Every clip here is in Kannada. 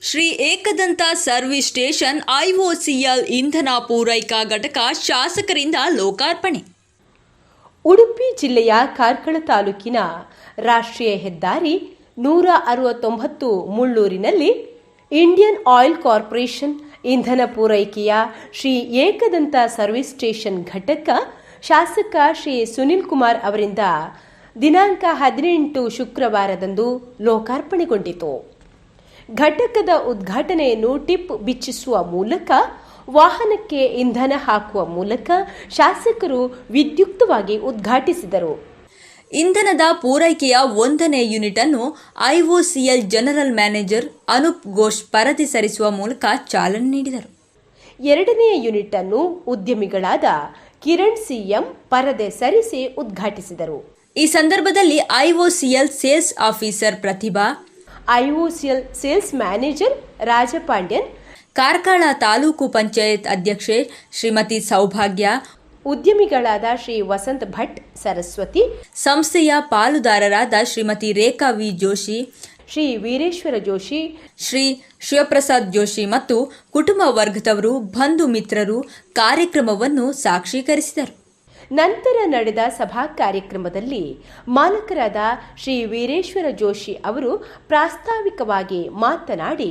Shri Ekadanta service station IOCL ಇಂಧನ ಪೂರೈಕಾ ಘಟಕ ಶಾಸಕರಿಂದ ಲೋಕಾರ್ಪಣೆ. ಉಡುಪಿ ಜಿಲ್ಲೆಯ ಕಾರ್ಕಳ ತಾಲೂಕಿನ ರಾಷ್ಟ್ರೀಯ ಹೆದ್ದಾರಿ 169 ಮುಳ್ಳೂರಿನಲ್ಲಿ ಇಂಡಿಯನ್ ಆಯಿಲ್ ಕಾರ್ಪೊರೇಷನ್ ಇಂಧನ ಪೂರೈಕೆಯ ಶ್ರೀ ಏಕದಂತ ಸರ್ವಿಸ್ ಸ್ಟೇಷನ್ ಘಟಕ ಶಾಸಕ ಶ್ರೀ ಸುನಿಲ್ ಕುಮಾರ್ ಅವರಿಂದ ದಿನಾಂಕ 18 ಶುಕ್ರವಾರದಂದು ಲೋಕಾರ್ಪಣೆಗೊಂಡಿತು. ಘಟಕದ ಉದ್ಘಾಟನೆಯನ್ನು ಟಿಪ್ ಬಿಚ್ಚಿಸುವ ಮೂಲಕ, ವಾಹನಕ್ಕೆ ಇಂಧನ ಹಾಕುವ ಮೂಲಕ ಶಾಸಕರು ವಿದ್ಯುಕ್ತವಾಗಿ ಉದ್ಘಾಟಿಸಿದರು. ಇಂಧನದ ಪೂರೈಕೆಯ 1ನೇ ಯೂನಿಟ್ ಅನ್ನು IOCL general manager Anoop Ghosh ಪರದೆ ಸರಿಸುವ ಮೂಲಕ ಚಾಲನೆ ನೀಡಿದರು. 2ನೇ ಯೂನಿಟ್ ಅನ್ನು ಉದ್ಯಮಿಗಳಾದ ಕಿರಣ್ ಸಿಎಂ ಪರದೆ ಸರಿಸಿ ಉದ್ಘಾಟಿಸಿದರು. ಈ ಸಂದರ್ಭದಲ್ಲಿ IOCL sales officer Prathibha, IOCL sales manager Rajapandian, Karkala taluk panchayat ಅಧ್ಯಕ್ಷೆ ಶ್ರೀಮತಿ ಸೌಭಾಗ್ಯ, ಉದ್ಯಮಿಗಳಾದ ಶ್ರೀ ವಸಂತ್ ಭಟ್ ಸರಸ್ವತಿ, ಸಂಸ್ಥೆಯ ಪಾಲುದಾರರಾದ ಶ್ರೀಮತಿ ರೇಖಾ ವಿ ಜೋಶಿ, ಶ್ರೀ ವೀರೇಶ್ವರ ಜೋಶಿ, ಶ್ರೀ ಶಿವಪ್ರಸಾದ್ ಜೋಶಿ ಮತ್ತು ಕುಟುಂಬ ವರ್ಗದವರು, ಬಂಧು ಮಿತ್ರರು ಕಾರ್ಯಕ್ರಮವನ್ನು ಸಾಕ್ಷೀಕರಿಸಿದರು. ನಂತರ ನಡೆದ ಸಭಾ ಕಾರ್ಯಕ್ರಮದಲ್ಲಿ ಮಾಲಕರಾದ ಶ್ರೀ ವೀರೇಶ್ವರ ಜೋಶಿ ಅವರು ಪ್ರಾಸ್ತಾವಿಕವಾಗಿ ಮಾತನಾಡಿ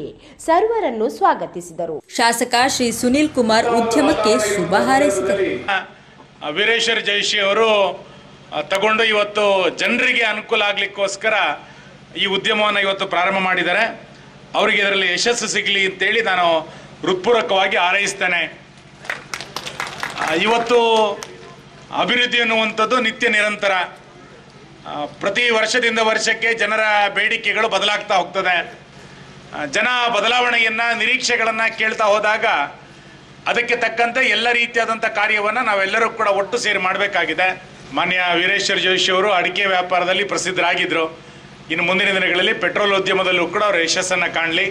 ಸರ್ವರನ್ನು ಸ್ವಾಗತಿಸಿದರು. ಶಾಸಕ ಶ್ರೀ ಸುನಿಲ್ ಕುಮಾರ್ ಉದ್ಯಮಕ್ಕೆ ಶುಭ ಹಾರೈಸಿದರು. ವೀರೇಶ್ವರ ಜೋಶಿ ಅವರು ತಗೊಂಡು ಇವತ್ತು ಜನರಿಗೆ ಅನುಕೂಲ ಆಗ್ಲಿಕ್ಕೋಸ್ಕರ ಈ ಉದ್ಯಮವನ್ನು ಇವತ್ತು ಪ್ರಾರಂಭ ಮಾಡಿದ್ದಾರೆ. ಅವರಿಗೆ ಇದರಲ್ಲಿ ಯಶಸ್ಸು ಸಿಗಲಿ ಅಂತೇಳಿ ನಾನು ಹೃತ್ಪೂರ್ವಕವಾಗಿ ಹಾರೈಸ್ತೇನೆ. ಇವತ್ತು ಅಭಿವೃದ್ಧಿ ಅನ್ನುವಂಥದ್ದು ನಿತ್ಯ ನಿರಂತರ, ಪ್ರತಿ ವರ್ಷದಿಂದ ವರ್ಷಕ್ಕೆ ಜನರ ಬೇಡಿಕೆಗಳು ಬದಲಾಗ್ತಾ ಹೋಗ್ತದೆ. ಜನ ಬದಲಾವಣೆಯನ್ನು, ನಿರೀಕ್ಷೆಗಳನ್ನು ಕೇಳ್ತಾ ಹೋದಾಗ ಅದಕ್ಕೆ ತಕ್ಕಂತೆ ಎಲ್ಲ ರೀತಿಯಾದಂಥ ಕಾರ್ಯವನ್ನು ನಾವೆಲ್ಲರೂ ಕೂಡ ಒಟ್ಟು ಸೇರಿ ಮಾಡಬೇಕಾಗಿದೆ. ಮಾನ್ಯ ವೀರೇಶ್ವರ ಜೋಶಿ ಅವರು ಅಡಿಕೆ ವ್ಯಾಪಾರದಲ್ಲಿ ಪ್ರಸಿದ್ಧರಾಗಿದ್ದರು. ಇನ್ನು ಮುಂದಿನ ದಿನಗಳಲ್ಲಿ ಪೆಟ್ರೋಲ್ ಉದ್ಯಮದಲ್ಲೂ ಕೂಡ ಅವರು ಯಶಸ್ಸನ್ನು ಕಾಣಲಿ,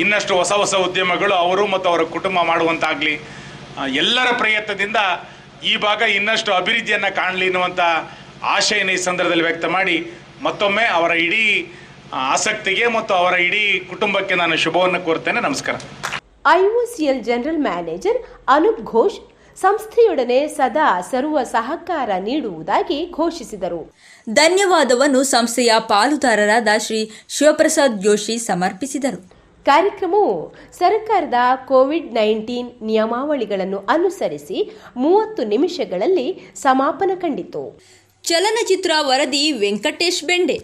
ಇನ್ನಷ್ಟು ಹೊಸ ಹೊಸ ಉದ್ಯಮಗಳು ಅವರು ಮತ್ತು ಅವರ ಕುಟುಂಬ ಮಾಡುವಂತಾಗಲಿ, ಎಲ್ಲರ ಪ್ರಯತ್ನದಿಂದ ಈ ಭಾಗ ಇನ್ನಷ್ಟು ಅಭಿವೃದ್ಧಿಯನ್ನು ಕಾಣಲಿ ಎನ್ನುವಂಥ ಆಶಯನ ಈ ಸಂದರ್ಭದಲ್ಲಿ ವ್ಯಕ್ತ ಮಾಡಿ ಮತ್ತೊಮ್ಮೆ ಅವರ ಇಡೀ ಆಸಕ್ತಿಗೆ ಮತ್ತು ಅವರ ಇಡೀ ಕುಟುಂಬಕ್ಕೆ ನಾನು ಶುಭವನ್ನು ಕೋರ್ತೇನೆ. ನಮಸ್ಕಾರ. IOCL general manager Anoop Ghosh ಸಂಸ್ಥೆಯೊಡನೆ ಸದಾ ಸರ್ವ ಸಹಕಾರ ನೀಡುವುದಾಗಿ ಘೋಷಿಸಿದರು. ಧನ್ಯವಾದವನ್ನು ಸಂಸ್ಥೆಯ ಪಾಲುದಾರರಾದ ಶ್ರೀ ಶಿವಪ್ರಸಾದ್ ಜೋಶಿ ಸಮರ್ಪಿಸಿದರು. ಕಾರ್ಯಕ್ರಮವು ಸರ್ಕಾರದ ಕೋವಿಡ್-19 ನಿಯಮಾವಳಿಗಳನ್ನು ಅನುಸರಿಸಿ 30 ನಿಮಿಷಗಳಲ್ಲಿ ಸಮಾಪನ ಕಂಡಿತು. ಚಲನಚಿತ್ರ ವರದಿ ವೆಂಕಟೇಶ್ ಬೆಂಡೆ.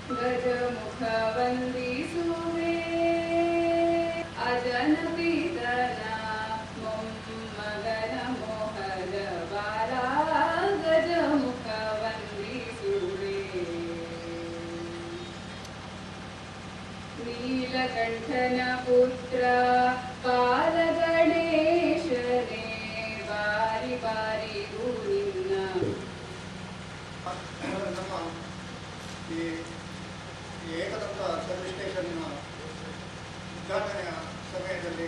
ಗಜಮುಖ ವಂದಿಸುವೆ ಅಜನ ಪಿತನ ಮೊಮ್ಮಗನ ಮೋಹನ ಬಾಲ ಗಜಮುಖ ವಂದಿಸುವೆ ನೀಲಕಂಠನ ಪುತ್ರ ಕಾಲಗಣೇಶನೇ ಬಾರಿ ಬಾರಿಗೂ ನಿನ್ನ ನಮ್ಮ ಈ ಏಕದಂತ ಸರ್ವಿಸ್ ಸ್ಟೇಷನ್ನ ಉದ್ಘಾಟನೆಯ ಸಮಯದಲ್ಲಿ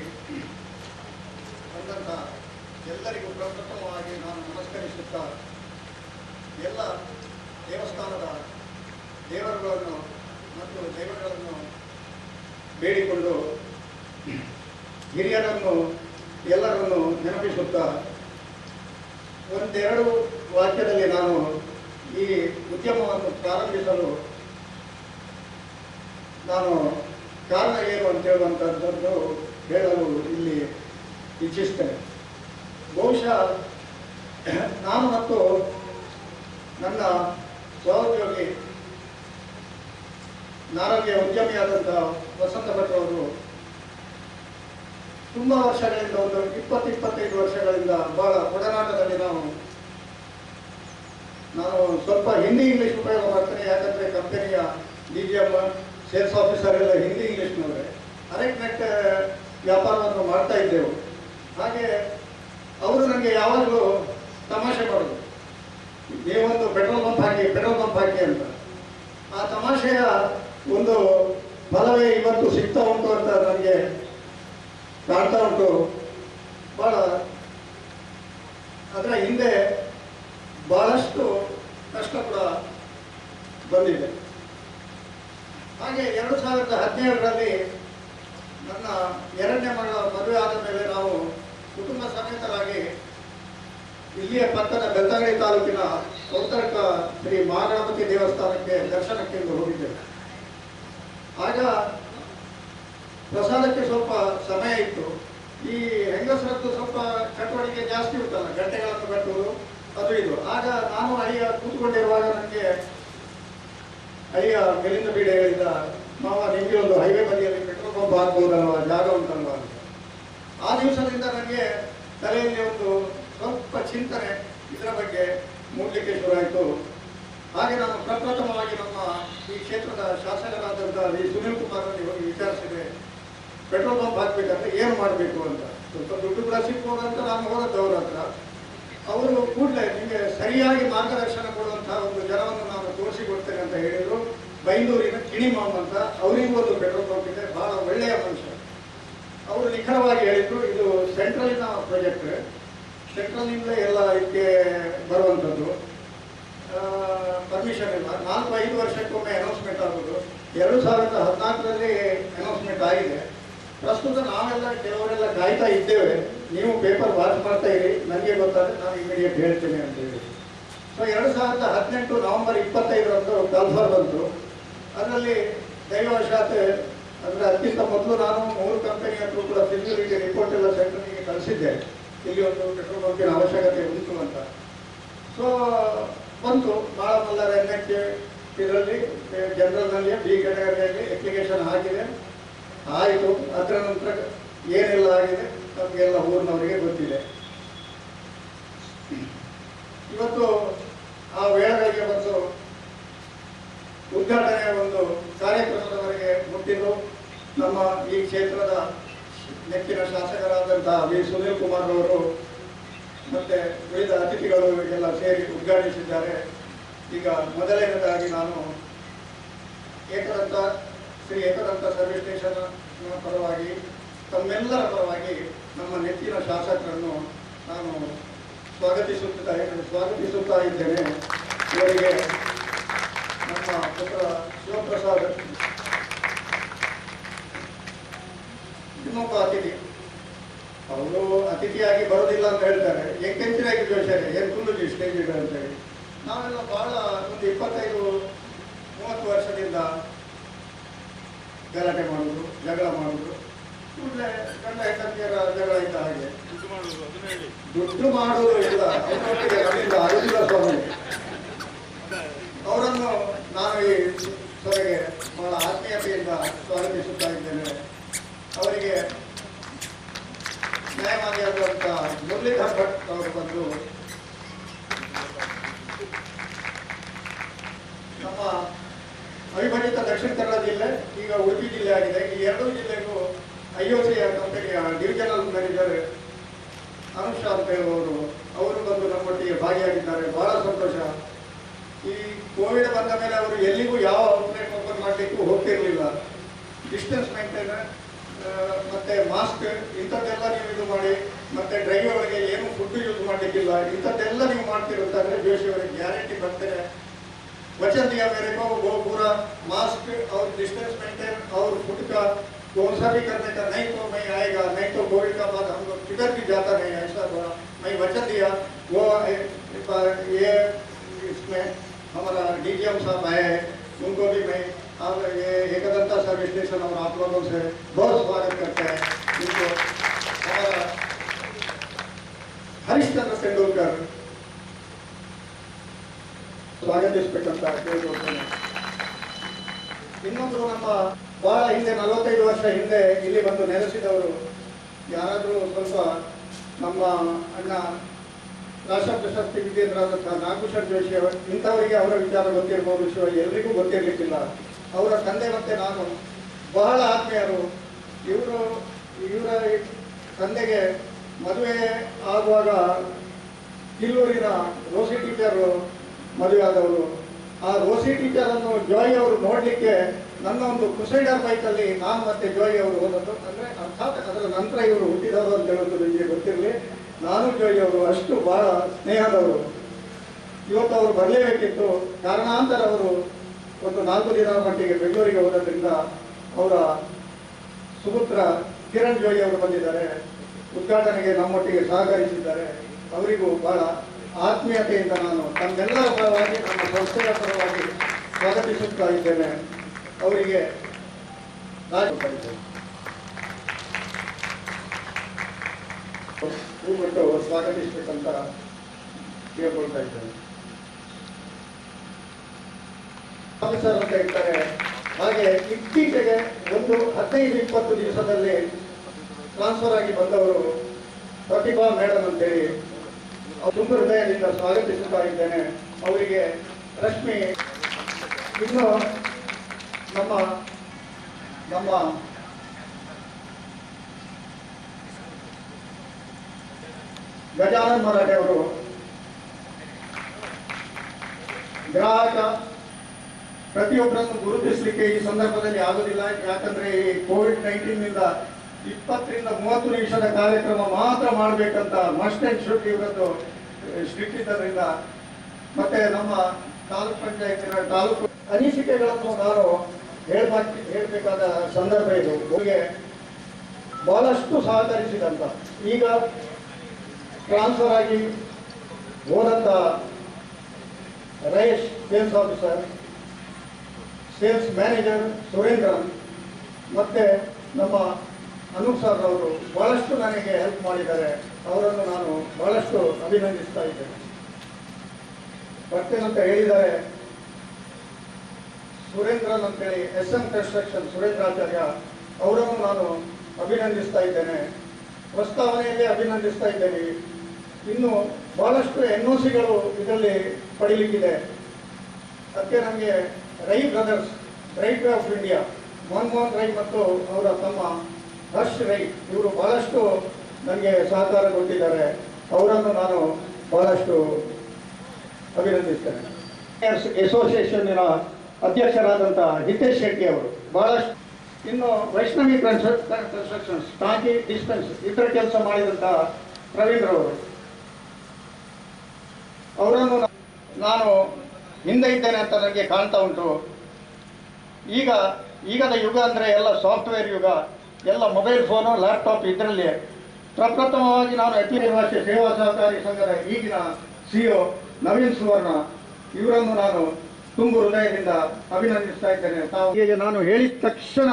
ಬಂದಂಥ ಎಲ್ಲರಿಗೂ ಪ್ರಪ್ರಥಮವಾಗಿ ನಾನು ನಮಸ್ಕರಿಸುತ್ತಾ ಎಲ್ಲ ದೇವಸ್ಥಾನದ ದೇವರುಗಳನ್ನು ಮತ್ತು ದೈವಗಳನ್ನು ಬೇಡಿಕೊಂಡು ಹಿರಿಯರನ್ನು ಎಲ್ಲರನ್ನು ನೆನಪಿಸುತ್ತಾ ಒಂದೆರಡು ವಾಕ್ಯದಲ್ಲಿ ನಾನು ಈ ಉದ್ಯಮವನ್ನು ಪ್ರಾರಂಭಿಸಲು ನಾನು ಕಾರಣ ಏನು ಅಂತ ಹೇಳುವಂಥದ್ದನ್ನು ಹೇಳಲು ಇಲ್ಲಿ ಇಚ್ಛಿಸ್ತೇನೆ. ಬಹುಶಃ ನಾನು ಮತ್ತು ನನ್ನ ಸಹೋದ್ಯೋಗಿ ನಾರವ್ಯ ಉದ್ಯಮಿಯಾದಂಥ ವಸಂತ ಭಟ್ ಅವರು ತುಂಬ ವರ್ಷಗಳಿಂದ ಒಂದು 20-25 ವರ್ಷಗಳಿಂದ ಬಹಳ ಒಡನಾಟದಲ್ಲಿ ನಾನು ಸ್ವಲ್ಪ ಹಿಂದಿ ಇಂಗ್ಲೀಷ್ ಉಪಯೋಗ ಮಾಡ್ತೇನೆ. ಯಾಕಂದರೆ ಕಂಪನಿಯ DGM ಸೇಲ್ಸ್ ಆಫೀಸರ್ ಎಲ್ಲ ಹಿಂದಿ ಇಂಗ್ಲೀಷ್ನವರೇ. ಅರೇಟ್ಮೆಂಟ್ ವ್ಯಾಪಾರವನ್ನು ಮಾಡ್ತಾ ಇದ್ದೆವು. ಹಾಗೆ ಅವರು ನನಗೆ ಯಾವಾಗಲೂ ತಮಾಷೆ ಮಾಡೋದು, ನೀವೊಂದು ಪೆಟ್ರೋಲ್ ಪಂಪ್ ಹಾಕಿ ಅಂತ. ಆ ತಮಾಷೆಯ ಒಂದು ಫಲವೇ ಇವತ್ತು ಸಿಗ್ತಾ ಉಂಟು ಅಂತ ನನಗೆ ಕಾಣ್ತಾ ಉಂಟು. ಭಾಳ ಅದರ ಹಿಂದೆ ಬಹಳಷ್ಟು ಕಷ್ಟ ಕೂಡ ಬಂದಿದೆ. ಹಾಗೆ 2017ರಲ್ಲಿ ನನ್ನ ಎರಡನೇ ಮಗಳ ಮದುವೆ ಆದ ಮೇಲೆ ನಾವು ಕುಟುಂಬ ಸಮೇತರಾಗಿ ಇಲ್ಲಿಯ ಪಕ್ಕದ ಬೆಳ್ತಂಗಡಿ ತಾಲೂಕಿನ ಸೌತರ್ಕ ಶ್ರೀ ಮಹಾಗಣಪತಿ ದೇವಸ್ಥಾನಕ್ಕೆ ದರ್ಶನಕ್ಕೆಂದು ಹೋಗಿದ್ದೇವೆ. ಆಗ ಪ್ರಸಾದಕ್ಕೆ ಸ್ವಲ್ಪ ಸಮಯ ಇತ್ತು. ಈ ಹೆಂಗಸರದ್ದು ಸ್ವಲ್ಪ ಚಟುವಟಿಕೆ ಜಾಸ್ತಿ ಇರುತ್ತಲ್ಲ, ಗಂಟೆಗಳನ್ನು ಕಟ್ಟುವುದು ಅದು ಇದು. ಆಗ ನಾನು ಅಯ್ಯ ಕೂತ್ಕೊಂಡಿರುವಾಗ ನನಗೆ ಅಯ್ಯ ಮೇಲಿಂದ ಬೀಡೆ ಹೇಳಿದ, ಮಾವ ನಿಮಗೆ ಒಂದು ಹೈವೇ ಬದಿಯಲ್ಲಿ ಪೆಟ್ರೋಲ್ ಪಂಪ್ ಹಾಕ್ಬೋದಲ್ವ, ಜಾಗ ಉಂಟಲ್ವ ಅಂತ. ಆ ದಿವಸದಿಂದ ನನಗೆ ತಲೆಯಲ್ಲಿ ಒಂದು ಸ್ವಲ್ಪ ಚಿಂತನೆ ಇದರ ಬಗ್ಗೆ ಮೂಡಲಿಕ್ಕೆ ಶುರುವಾಯಿತು. ಹಾಗೆ ನಾನು ಪ್ರಪ್ರಥಮವಾಗಿ ನಮ್ಮ ಈ ಕ್ಷೇತ್ರದ ಶಾಸಕರಾದಂಥ ಈ ಸುನೀಲ್ ಕುಮಾರ್ ಅವರಿಗೆ ಹೋಗಿ ವಿಚಾರಿಸಿದೆ, ಪೆಟ್ರೋಲ್ ಪಂಪ್ ಹಾಕಬೇಕಂದ್ರೆ ಏನು ಮಾಡಬೇಕು ಅಂತ. ಸ್ವಲ್ಪ ದುಡ್ಡು ಕೂಡ ಸಿಗ್ಬೋದು ಅಂತ ನಾನು ಹೋದದ್ದು ಅವರ ಹತ್ರ. ಅವರು ಕೂಡಲೇ ನಿಮಗೆ ಸರಿಯಾಗಿ ಮಾರ್ಗದರ್ಶನ ಕೊಡುವಂತಹ ಒಂದು ಜನವನ್ನು ನಾನು ತೋರಿಸಿಕೊಡ್ತೇನೆ ಅಂತ ಹೇಳಿದರು. ಬೈಂದೂರಿನ ಕಿಣಿಮಾಮ್ ಅಂತ, ಅವರಿಗೂ ಒಂದು ಪೆಟ್ರೋಲ್ ಪಂಪ್ ಇದೆ, ಬಹಳ ಒಳ್ಳೆಯ ಮನುಷ್ಯ. ಅವರು ನಿಖರವಾಗಿ ಹೇಳಿದರು, ಇದು ಸೆಂಟ್ರಲಿನ ಪ್ರಾಜೆಕ್ಟ್, ಸೆಂಟ್ರಲ್ನಿಂದ ಎಲ್ಲ ಇದಕ್ಕೆ ಬರುವಂಥದ್ದು, ಪರ್ಮಿಷನ್ ಇಲ್ಲ. 4-5 ವರ್ಷಕ್ಕೊಮ್ಮೆ ಅನೌನ್ಸ್ಮೆಂಟ್ ಆಗೋದು. 2014ರಲ್ಲಿ ಅನೌನ್ಸ್ಮೆಂಟ್ ಆಗಿದೆ. ಪ್ರಸ್ತುತ ನಾವೆಲ್ಲ ಕೆಲವರೆಲ್ಲ ಕಾಯ್ತಾ ಇದ್ದೇವೆ, ನೀವು ಪೇಪರ್ ವಾಚ್ ಮಾಡ್ತಾ ಇರಿ, ನನಗೆ ಗೊತ್ತಾದರೆ ನಾನು ಇಮಿಡಿಯೇಟ್ ಹೇಳ್ತೇನೆ ಅಂತ ಹೇಳಿ. ಸೊ 2018 ನವೆಂಬರ್ 25ರಂದು ಕಾಲ್ಫರ್ ಬಂತು. ಅದರಲ್ಲಿ ದೈವವಶಾತ್ ಅಂದರೆ ಅದಕ್ಕಿಂತ ಮೊದಲು ನಾನು 3 ಕಂಪನಿ ಹತ್ರ ಕೂಡ ಫಿಸಿಬಿಲಿಟಿ ರಿಪೋರ್ಟ್ ಎಲ್ಲ ಸೆಂಟ್ರಲ್ಗೆ ಕಳಿಸಿದ್ದೆ, ಇಲ್ಲಿ ಒಂದು ಪೆಟ್ರೋಲ್ ಪಂಪಿನ ಅವಶ್ಯಕತೆ ಉಂಟು ಅಂತ. ಸೊ ಬಂತು, ಭಾಳ ಮಲ್ಲರ NH ಇದರಲ್ಲಿ ಜನರಲ್ನಲ್ಲಿ B ಕ್ಯಾಟಗರಿಯಲ್ಲಿ ಅಪ್ಲಿಕೇಶನ್ ಆಗಿದೆ, ಆಯಿತು. ಅದರ ನಂತರ ಏನೆಲ್ಲ ಆಗಿದೆ ನಮಗೆಲ್ಲ ಊರಿನವರಿಗೆ ಗೊತ್ತಿದೆ. ಇವತ್ತು ಆ ವೇಳೆಗೆ ಬಂದು ಉದ್ಘಾಟನೆಯ ಒಂದು ಕಾರ್ಯಕ್ರಮದವರೆಗೆ ಮುಟ್ಟಿದ್ದು ನಮ್ಮ ಈ ಕ್ಷೇತ್ರದ ನೆಚ್ಚಿನ ಶಾಸಕರಾದಂಥ ವಿ ಸುನೀಲ್ ಕುಮಾರ್ ಅವರು ಮತ್ತು ವಿವಿಧ ಅತಿಥಿಗಳು ಎಲ್ಲ ಸೇರಿ ಉದ್ಘಾಟಿಸಿದ್ದಾರೆ. ಈಗ ಮೊದಲನೇದಾಗಿ ನಾನು ಶ್ರೀ ಏಕದಂತ ಸರ್ವಿಸ್ ಸ್ಟೇಷನ್ ಪರವಾಗಿ, ತಮ್ಮೆಲ್ಲರ ಪರವಾಗಿ ನಮ್ಮ ನೆಚ್ಚಿನ ಶಾಸಕರನ್ನು ನಾನು ಸ್ವಾಗತಿಸುತ್ತಾ ಇದ್ದೇನೆ. ಇವರಿಗೆ ನಮ್ಮ ಪುತ್ರ ಶಿವಪ್ರಸಾದ್, ಇನ್ನೊಬ್ಬ ಅತಿಥಿ, ಅವರು ಅತಿಥಿಯಾಗಿ ಬರೋದಿಲ್ಲ ಅಂತ ಹೇಳ್ತಾರೆ, ಏಕೆಂಚಿನಾಗಿ ಜೋಶಾರೆ ಏನು ಕುಲ್ಲುಜಿ ಸ್ಟೇಜ್ ಇದೆ ಅಂತೇಳಿ. ನಾವೆಲ್ಲ ಭಾಳ ಒಂದು 25-30 ವರ್ಷದಿಂದ ಗಲಾಟೆ ಮಾಡೋದು, ಜಗಳ ಮಾಡೋದು, ಕೂಡಲೇ ಗಂಡ ಹೆಂಡತಿಯರ ಜಗಳ ಇದ್ದ ಹಾಗೆ. ದುಡ್ಡು ಮಾಡೋದು ಇಲ್ಲ, ಅವರೊಟ್ಟಿಗೆ ನಮ್ಮಿಂದ ಆಗೋದಿಲ್ಲ ಸ್ವಾಮಿ. ಅವರನ್ನು ನಾನು ಈ ಅವರಿಗೆ ಬಹಳ ಆತ್ಮೀಯತೆಯಿಂದ ಸ್ವಾಗತಿಸುತ್ತಾ ಇದ್ದೇನೆ. ಅವರಿಗೆ ನ್ಯಾಯವಾದಿಯಾದಂಥ ಮುರಳೀಧರ್ ಭಟ್ ಅವರು ಬಂದು ನಮ್ಮ ಅವಿಭಜಿತ ದಕ್ಷಿಣ ಕನ್ನಡ ಜಿಲ್ಲೆ ಈಗ ಉಡುಪಿ ಜಿಲ್ಲೆ ಆಗಿದೆ. ಈ ಎರಡೂ ಜಿಲ್ಲೆಗೂ IOCಯ ಕಂಪನಿಯ ಡಿವಿಷನಲ್ ಮ್ಯಾನೇಜರ್ ಅನುಷ್ ಅವರು ಬಂದು ನಮ್ಮೊಟ್ಟಿಗೆ ಭಾಗಿಯಾಗಿದ್ದಾರೆ. ಬಹಳ ಸಂತೋಷ. ಈ ಕೋವಿಡ್ ಬಂದ ಮೇಲೆ ಅವರು ಎಲ್ಲಿಗೂ ಯಾವ ಔಟ್ಲೆಟ್ ಓಪನ್ ಮಾಡಲಿಕ್ಕೂ ಹೋಗ್ತಿರ್ಲಿಲ್ಲ. ಡಿಸ್ಟೆನ್ಸ್ ಮೇಂಟೈನ್ ಮತ್ತೆ ಮಾಸ್ಕ್ ಇಂಥದ್ದೆಲ್ಲ ನೀವು ಇದು ಮಾಡಿ, ಮತ್ತೆ ಡ್ರೈವರ್ಗೆ ಏನು ಫುಡ್ ಯೂಸ್ ಮಾಡಲಿಕ್ಕಿಲ್ಲ, ಇಂಥದ್ದೆಲ್ಲ ನೀವು ಮಾಡ್ತಿರುತ್ತಾರೆ. ಜೋಶಿ ಅವರಿಗೆ ಗ್ಯಾರಂಟಿ ಬರ್ತೇನೆ. वचन दिया मेरे को वो पूरा मास्क और डिस्टेंस मेंटेन और फुड का कौन सा भी करने का, नहीं तो मैं आएगा, नहीं तो कोविड का बाद हम लोग किधर भी जाता नहीं, ऐसा बोला. मैं वचन दिया. वो ये इसमें हमारा DGM साहब आए हैं, उनको भी मैं आप ये एकदंता सर्विस स्टेशन और आप लोगों से बहुत स्वागत करते हैं. उनको हमारा हरिश्चंद्र तेंदुलकर ಸ್ವಾಗತಿಸಬೇಕಂತ ಕೇಳಿಕೊಳ್ತೇನೆ. ಇನ್ನೊಂದು ನಮ್ಮ ಬಹಳ ಹಿಂದೆ 45 ವರ್ಷ ಹಿಂದೆ ಇಲ್ಲಿ ಬಂದು ನೆಲೆಸಿದವರು ಯಾರಾದರೂ ಸ್ವಲ್ಪ ನಮ್ಮ ಅಣ್ಣ ರಾಷ್ಟ್ರ ಪ್ರಶಸ್ತಿ ವಿಜೇಂದ್ರಾದಂತಹ ನಾಗಭೂಷಣ್ ಜೋಶಿ ಅವರು, ಇಂಥವರಿಗೆ ಅವರ ವಿಚಾರ ಗೊತ್ತಿರ್ಬೋದು, ಎಲ್ರಿಗೂ ಗೊತ್ತಿರಲಿಕ್ಕಿಲ್ಲ. ಅವರ ತಂದೆ ಮತ್ತೆ ನಾನು ಬಹಳ ಆತ್ಮೀಯರು. ಇವರ ತಂದೆಗೆ ಮದುವೆ ಆಗುವಾಗ ಕಿಲ್ಲೂರಿನ ರೋಸಿ ಟೀಚರು ಮದುವೆ ಆದವರು. ಆ ರೋಸಿ ಟೀಚರ್ ಅನ್ನು ಜಾಯ್ ಅವರು ನೋಡಲಿಕ್ಕೆ ನನ್ನ ಒಂದು ಕ್ರುಸೈಡರ್ ಬೈಕಲ್ಲಿ ನಾನು ಮತ್ತೆ ಜಾಯ್ ಅವರು ಹೋದದ್ದು. ಅಂದರೆ ಅರ್ಥಾತ್ ಅದರ ನಂತರ ಇವರು ಹುಟ್ಟಿದವರು ಅಂತ ಹೇಳೋದು ನಿಮಗೆ ಗೊತ್ತಿರಲಿ. ನಾನು ಜಾಯ್ ಅವರು ಅಷ್ಟು ಬಹಳ ಸ್ನೇಹದವರು. ಇವತ್ತು ಅವರು ಬರಲೇಬೇಕಿತ್ತು. ಕಾರಣಾಂತರ ಅವರು ಒಂದು 4 ದಿನದ ಮಟ್ಟಿಗೆ ಬೆಂಗಳೂರಿಗೆ ಹೋಗೋದ್ರಿಂದ ಅವರ ಸುಪುತ್ರ ಕಿರಣ್ ಜಾಯ್ ಅವರು ಬಂದಿದ್ದಾರೆ. ಉದ್ಘಾಟನೆಗೆ ನಮ್ಮೊಟ್ಟಿಗೆ ಸಹಕರಿಸಿದ್ದಾರೆ. ಅವರಿಗೂ ಬಹಳ ಆತ್ಮೀಯತೆಯಿಂದ ನಾನು ತಮ್ಮೆಲ್ಲರ ಪರವಾಗಿ, ನಮ್ಮ ಸಂಸ್ಥೆಯ ಪರವಾಗಿ ಸ್ವಾಗತಿಸುತ್ತಾ ಇದ್ದೇನೆ. ಅವರಿಗೆ ಹೂಬಿಟ್ಟು ಸ್ವಾಗತಿಸಬೇಕಂತ ಕೇಳ್ಕೊಳ್ತಾ ಇದ್ದೇನೆ. ಆಫೀಸರ್ ಅಂತ ಇರ್ತಾರೆ. ಹಾಗೆ ಇತ್ತೀಚೆಗೆ ಒಂದು 15-20 ದಿವಸದಲ್ಲಿ ಟ್ರಾನ್ಸ್ಫರ್ ಆಗಿ ಬಂದವರು ಪ್ರತಿಭಾ ಮೇಡಮ್ ಅಂತೇಳಿ ತುಂಬ ಹೃದಯದಿಂದ ಸ್ವಾಗತಿಸುತ್ತಾ ಇದ್ದೇನೆ. ಅವರಿಗೆ ರಶ್ಮಿ, ಇನ್ನು ನಮ್ಮ ಗಜಾನನ್ ಮರಾಠೆ ಅವರು ಗ್ರಾಹಕ ಪ್ರತಿಯೊಬ್ಬರನ್ನು ಗುರುತಿಸಲಿಕ್ಕೆ ಈ ಸಂದರ್ಭದಲ್ಲಿ ಆಗೋದಿಲ್ಲ. ಯಾಕಂದ್ರೆ ಈ COVID-19 20 ರಿಂದ 30 ನಿಮಿಷದ ಕಾರ್ಯಕ್ರಮ ಮಾತ್ರ ಮಾಡಬೇಕಂತ ಮಸ್ಟ್ ಅಂಡ್ ಶುಡ್ ಇವತ್ತು ಸ್ಟ್ರಿಕ್ಟ್ ಇದ್ದರಿಂದ, ಮತ್ತೆ ನಮ್ಮ ತಾಲೂಕ್ ಪಂಚಾಯತಿನ ತಾಲೂಕು ಅನಿಸಿಕೆಗಳನ್ನು ನಾನು ಹೇಳಬೇಕಾದ ಸಂದರ್ಭ ಇದು. ಅವರಿಗೆ ಬಹಳಷ್ಟು ಸಹಕರಿಸಿದಂತ, ಈಗ ಟ್ರಾನ್ಸ್ಫರ್ ಆಗಿ ಹೋದಂತ ರೈಸ್ sales officer, sales manager Surendran, ಮತ್ತೆ ನಮ್ಮ ಅನೂಪ್ ಸರ್ ಅವರು ಬಹಳಷ್ಟು ನನಗೆ ಹೆಲ್ಪ್ ಮಾಡಿದ್ದಾರೆ. ಅವರನ್ನು ನಾನು ಬಹಳಷ್ಟು ಅಭಿನಂದಿಸ್ತಾ ಇದ್ದೇನೆ. ಬರ್ತೇನಂತ ಹೇಳಿದ್ದಾರೆ. ಸುರೇಂದ್ರನ್ ಅಂತೇಳಿ SM ಕನ್ಸ್ಟ್ರಕ್ಷನ್ ಸುರೇಂದ್ರಾಚಾರ್ಯ, ಅವರನ್ನು ನಾನು ಅಭಿನಂದಿಸ್ತಾ ಇದ್ದೇನೆ. ಪ್ರಸ್ತಾವನೆಯಲ್ಲಿ ಅಭಿನಂದಿಸ್ತಾ ಇದ್ದೇನೆ. ಇನ್ನು ಬಹಳಷ್ಟು NOCಗಳು ಇದರಲ್ಲಿ ಪಡೀಲಿಕ್ಕಿದೆ. ಅದಕ್ಕೆ ನಮಗೆ Rai brothers, right way of India, Manmohan Rai ಮತ್ತು ಅವರ ತಮ್ಮ ಹರ್ಷ್ ರೈ, ಇವರು ಬಹಳಷ್ಟು ನನಗೆ ಸಹಕಾರ ಕೊಟ್ಟಿದ್ದಾರೆ. ಅವರನ್ನು ನಾನು ಬಹಳಷ್ಟು ಅಭಿನಂದಿಸ್ತೇನೆ. ಅಸೋಸಿಯೇಷನ್ನಿನ ಅಧ್ಯಕ್ಷರಾದಂಥ ಹಿತೇಶ್ ಶೆಟ್ಟಿ ಅವರು ಬಹಳಷ್ಟು, ಇನ್ನು ವೈಷ್ಣವಿ ಕನ್ಸ್ಟ್ರಕ್ಷನ್ಸ್ ಟಾಕಿ ಡಿಸ್ಪೆನ್ಸ್ ಇತರ ಕೆಲಸ ಮಾಡಿದಂಥ ಪ್ರವೀಣ್ ರವರು, ಅವರನ್ನು ನಾನು ಹಿಂದೆ ಇದ್ದೇನೆ ಅಂತ ನನಗೆ ಕಾಣ್ತಾ ಉಂಟು. ಈಗದ ಯುಗ ಅಂದರೆ ಎಲ್ಲ ಸಾಫ್ಟ್ವೇರ್ ಯುಗ, ಎಲ್ಲ ಮೊಬೈಲ್ ಫೋನು, ಲ್ಯಾಪ್ಟಾಪ್, ಇದರಲ್ಲಿ ಪ್ರಪ್ರಥಮವಾಗಿ ನಾನು ಅಖಿಲ ಭಾಷೆ ಸೇವಾ ಸಹಕಾರಿ ಸಂಘದ ಈಗಿನ CEO ನವೀನ್ ಸುವರ್ಣ, ಇವರನ್ನು ನಾನು ತುಂಬ ಹೃದಯದಿಂದ ಅಭಿನಂದಿಸ್ತಾ ಇದ್ದೇನೆ. ನಾನು ಹೇಳಿದ ತಕ್ಷಣ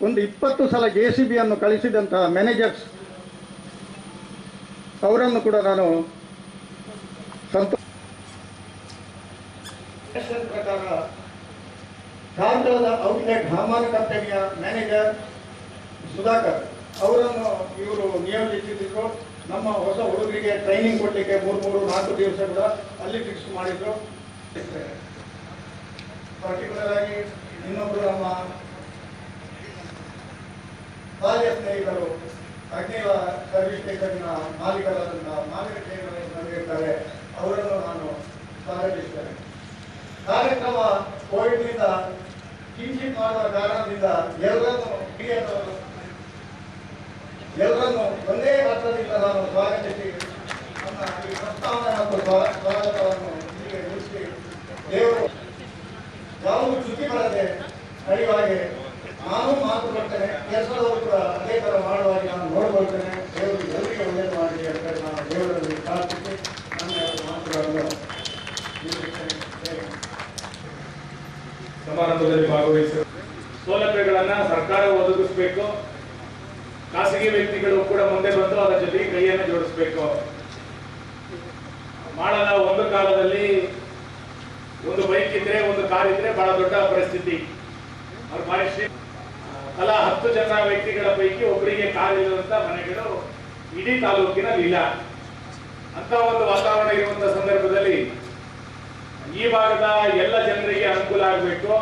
ಒಂದು 20 ಸಲ JCB ಅನ್ನು ಕಳಿಸಿದಂತಹ ಮ್ಯಾನೇಜರ್ಸ್, ಅವರನ್ನು ಕೂಡ ನಾನು ಪ್ರಕಾರ ಕಾರ್ಕಳದ ಔಟ್ಲೆಟ್ ಹವಾಮಾನ ಕಂಪನಿಯ ಮ್ಯಾನೇಜರ್ ಸುಧಾಕರ್ ಅವರನ್ನು ಇವರು ನಿಯೋಜಿಸಿದ್ರು. ನಮ್ಮ ಹೊಸ ಹುಡುಗರಿಗೆ ಟ್ರೈನಿಂಗ್ ಕೊಡಲಿಕ್ಕೆ 3-4 ದಿವಸ ಕೂಡ ಅಲ್ಲಿ ಫಿಕ್ಸ್ ಮಾಡಿದ್ರು. ಪರ್ಟಿಕ್ಯುಲರ್ ಆಗಿ ಇನ್ನೊಬ್ಬರು ನಮ್ಮ ಬಾಲ್ಯ ಸ್ನೇಹಿತರು ಅಗ್ನಿಲ ಸರ್ವಿಸ್ ಸ್ಟೇಷನ್ನ ಮಾಲೀಕರಾದಂತಹ ಮಾಲೀಕರಿರ್ತಾರೆ, ಅವರನ್ನು ನಾನು ಸ್ವಾಗತಿಸ್ತೇನೆ. ಕಾರ್ಯಕ್ರಮ ಕೋವಿಡ್ನಿಂದ ಕಿಂಚಿತ್ ಮಾಡುವ ಕಾರಣದಿಂದ ಎಲ್ಲರನ್ನು ಒಂದೇ ಅರ್ಥದಿಂದ ನಾನು ಸ್ವಾಗತಿಸಿ ನನ್ನ ಈ ಪ್ರಸ್ತಾವನೆ ಮತ್ತು ಸ್ವಾಗತವನ್ನು ಇಲ್ಲಿಗೆ ಮುಗಿಸಿ ದೇವರು ಯಾವುದು ಚ್ಯುತಿ ಬರದೆ ನಡೆಯುವಾಗೆ ನಾನು ಮಾತು ಕೊಡ್ತೇನೆ, ಕೆಲಸದವರು ಕೂಡ ಅದೇ ಥರ ಮಾಡುವಾಗಿ ನಾನು ನೋಡ್ಕೊಳ್ತೇನೆ. ದೇವರು ಎಲ್ಲರಿಗೂ ಒಳ್ಳೆಯದು ಮಾಡಲಿ ಅಂತ ನಾನು ದೇವರಲ್ಲಿ ಪ್ರಾರ್ಥಿಸಿ ನನ್ನ ಮಾತುಗಳನ್ನು ನಿಲ್ಲಿಸ್ತೇನೆ. ಸಮಾರಂಭದಲ್ಲಿ ಭಾಗವಹಿಸಿ ಸೌಲಭ್ಯಗಳನ್ನ ಸರ್ಕಾರ ಒದಗಿಸಬೇಕು. ಖಾಸಗಿ ವ್ಯಕ್ತಿಗಳು ಕೂಡ ಮುಂದೆ ಬಂದು ಅದರ ಜೊತೆಗೆ ಕೈಯನ್ನು ಜೋಡಿಸಬೇಕು. ಮಾಡದ ಒಂದು ಕಾಲದಲ್ಲಿ ಒಂದು ಬೈಕ್ ಇದ್ರೆ ಒಂದು ಕಾರ್ ಇದ್ರೆ ಬಹಳ ದೊಡ್ಡ ಪರಿಸ್ಥಿತಿ. ಅವ್ರ ಪರಿಸ್ಥಿತಿ ತಲಾ 10 ಜನ ವ್ಯಕ್ತಿಗಳ ಪೈಕಿ ಒಬ್ಬರಿಗೆ ಕಾರ್ ಇರುವಂತ ಮನೆಗಳು ಇಡೀ ತಾಲೂಕಿನಲ್ಲಿ ಇಲ್ಲ. ಅಂತ ಒಂದು ವಾತಾವರಣ ಇರುವಂತಹ ಸಂದರ್ಭದಲ್ಲಿ ಈ ಭಾಗದ ಎಲ್ಲ ಜನರಿಗೆ ಅನುಕೂಲ ಆಗಬೇಕು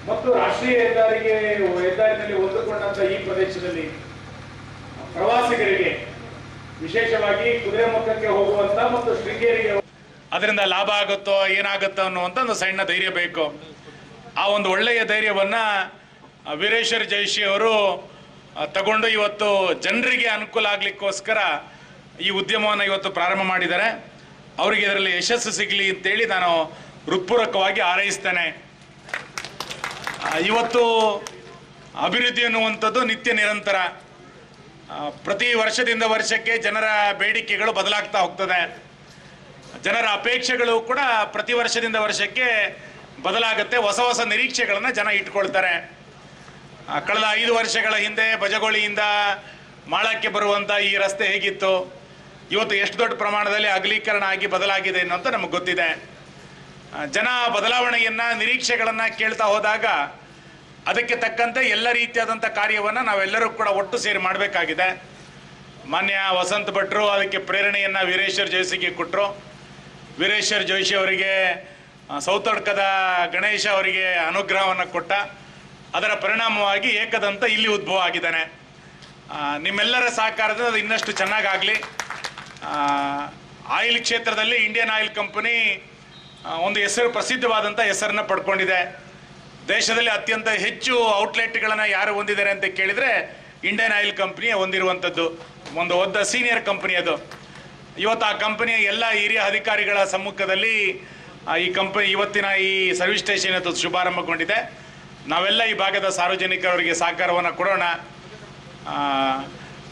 ಮತ್ತು ರಾಷ್ಟ್ರೀಯ ಹೆದ್ದಾರಿನಲ್ಲಿ ಹೊಂದಿಕೊಂಡಂತ ಈ ಪ್ರದೇಶದಲ್ಲಿ ಪ್ರವಾಸಿಗರಿಗೆ ವಿಶೇಷವಾಗಿ ಕುದುರೆಮುಖಕ್ಕೆ ಹೋಗುವಂತ ಮತ್ತು ಶೃಂಗೇರಿಗೆ ಅದರಿಂದ ಲಾಭ ಆಗುತ್ತೋ ಏನಾಗುತ್ತೋ ಅನ್ನುವಂಥ ಒಂದು ಸಣ್ಣ ಧೈರ್ಯ ಬೇಕು. ಆ ಒಂದು ಒಳ್ಳೆಯ ಧೈರ್ಯವನ್ನ ವೀರೇಶ್ವರ ಜಯಶ್ರೀ ಅವರು ತಗೊಂಡು ಇವತ್ತು ಜನರಿಗೆ ಅನುಕೂಲ ಆಗ್ಲಿಕ್ಕೋಸ್ಕರ ಈ ಉದ್ಯಮವನ್ನು ಇವತ್ತು ಪ್ರಾರಂಭ ಮಾಡಿದ್ದಾರೆ. ಅವರಿಗೆ ಇದರಲ್ಲಿ ಯಶಸ್ಸು ಸಿಗಲಿ ಅಂತೇಳಿ ನಾನು ಹೃತ್ಪೂರ್ವಕವಾಗಿ ಹಾರೈಸ್ತೇನೆ. ಇವತ್ತು ಅಭಿವೃದ್ಧಿ ಅನ್ನುವಂಥದ್ದು ನಿತ್ಯ ನಿರಂತರ. ಪ್ರತಿ ವರ್ಷದಿಂದ ವರ್ಷಕ್ಕೆ ಜನರ ಬೇಡಿಕೆಗಳು ಬದಲಾಗ್ತಾ ಹೋಗ್ತದೆ. ಜನರ ಅಪೇಕ್ಷೆಗಳು ಕೂಡ ಪ್ರತಿ ವರ್ಷದಿಂದ ವರ್ಷಕ್ಕೆ ಬದಲಾಗುತ್ತೆ. ಹೊಸ ಹೊಸ ನಿರೀಕ್ಷೆಗಳನ್ನು ಜನ ಇಟ್ಕೊಳ್ತಾರೆ. ಕಳೆದ 5 ವರ್ಷಗಳ ಹಿಂದೆ ಬಜಗೋಳಿಯಿಂದ ಮಾಳಕ್ಕೆ ಬರುವಂಥ ಈ ರಸ್ತೆ ಹೇಗಿತ್ತು, ಇವತ್ತು ಎಷ್ಟು ದೊಡ್ಡ ಪ್ರಮಾಣದಲ್ಲಿ ಅಗಲೀಕರಣ ಆಗಿ ಬದಲಾಗಿದೆ ಅನ್ನೋಂಥ ನಮಗೆ ಗೊತ್ತಿದೆ. ಜನ ಬದಲಾವಣೆಯನ್ನು ನಿರೀಕ್ಷೆಗಳನ್ನು ಕೇಳ್ತಾ ಹೋದಾಗ ಅದಕ್ಕೆ ತಕ್ಕಂತೆ ಎಲ್ಲ ರೀತಿಯಾದಂಥ ಕಾರ್ಯವನ್ನು ನಾವೆಲ್ಲರೂ ಕೂಡ ಒಟ್ಟು ಸೇರಿ ಮಾಡಬೇಕಾಗಿದೆ. ಮಾನ್ಯ ವಸಂತ ಭಟ್ರು ಅದಕ್ಕೆ ಪ್ರೇರಣೆಯನ್ನು ವೀರೇಶ್ವರ ಜೋಶಿಗೆ ಕೊಟ್ಟರು. ವೀರೇಶ್ವರ ಜೋಶಿ ಅವರಿಗೆ ಸೌತಡ್ಕದ ಗಣೇಶ ಅವರಿಗೆ ಅನುಗ್ರಹವನ್ನು ಕೊಟ್ಟ. ಅದರ ಪರಿಣಾಮವಾಗಿ ಏಕದಂತ ಇಲ್ಲಿ ಉದ್ಭವ ಆಗಿದ್ದಾನೆ. ನಿಮ್ಮೆಲ್ಲರ ಸಹಕಾರದಿಂದ ಅದು ಇನ್ನಷ್ಟು ಚೆನ್ನಾಗಾಗಲಿ. ಆಯಿಲ್ ಕ್ಷೇತ್ರದಲ್ಲಿ ಇಂಡಿಯನ್ ಆಯಿಲ್ ಕಂಪನಿ ಒಂದು ಪ್ರಸಿದ್ಧವಾದಂಥ ಹೆಸರನ್ನು ಪಡ್ಕೊಂಡಿದೆ. ದೇಶದಲ್ಲಿ ಅತ್ಯಂತ ಹೆಚ್ಚು ಔಟ್ಲೆಟ್ಗಳನ್ನು ಯಾರು ಹೊಂದಿದ್ದಾರೆ ಅಂತ ಕೇಳಿದರೆ ಇಂಡಿಯನ್ ಆಯಿಲ್ ಕಂಪನಿ ಹೊಂದಿರುವಂಥದ್ದು ಒಂದು ದೊಡ್ಡ ಸೀನಿಯರ್ ಕಂಪನಿ ಅದು. ಇವತ್ತು ಆ ಕಂಪನಿಯ ಎಲ್ಲ ಹಿರಿಯ ಅಧಿಕಾರಿಗಳ ಸಮ್ಮುಖದಲ್ಲಿ ಈ ಕಂಪನಿ ಇವತ್ತಿನ ಈ ಸರ್ವಿಸ್ ಸ್ಟೇಷನ್ ಅದು ಶುಭಾರಂಭಗೊಂಡಿದೆ. ನಾವೆಲ್ಲ ಈ ಭಾಗದ ಸಾರ್ವಜನಿಕರಿಗೆ ಸಹಕಾರವನ್ನು ಕೊಡೋಣ.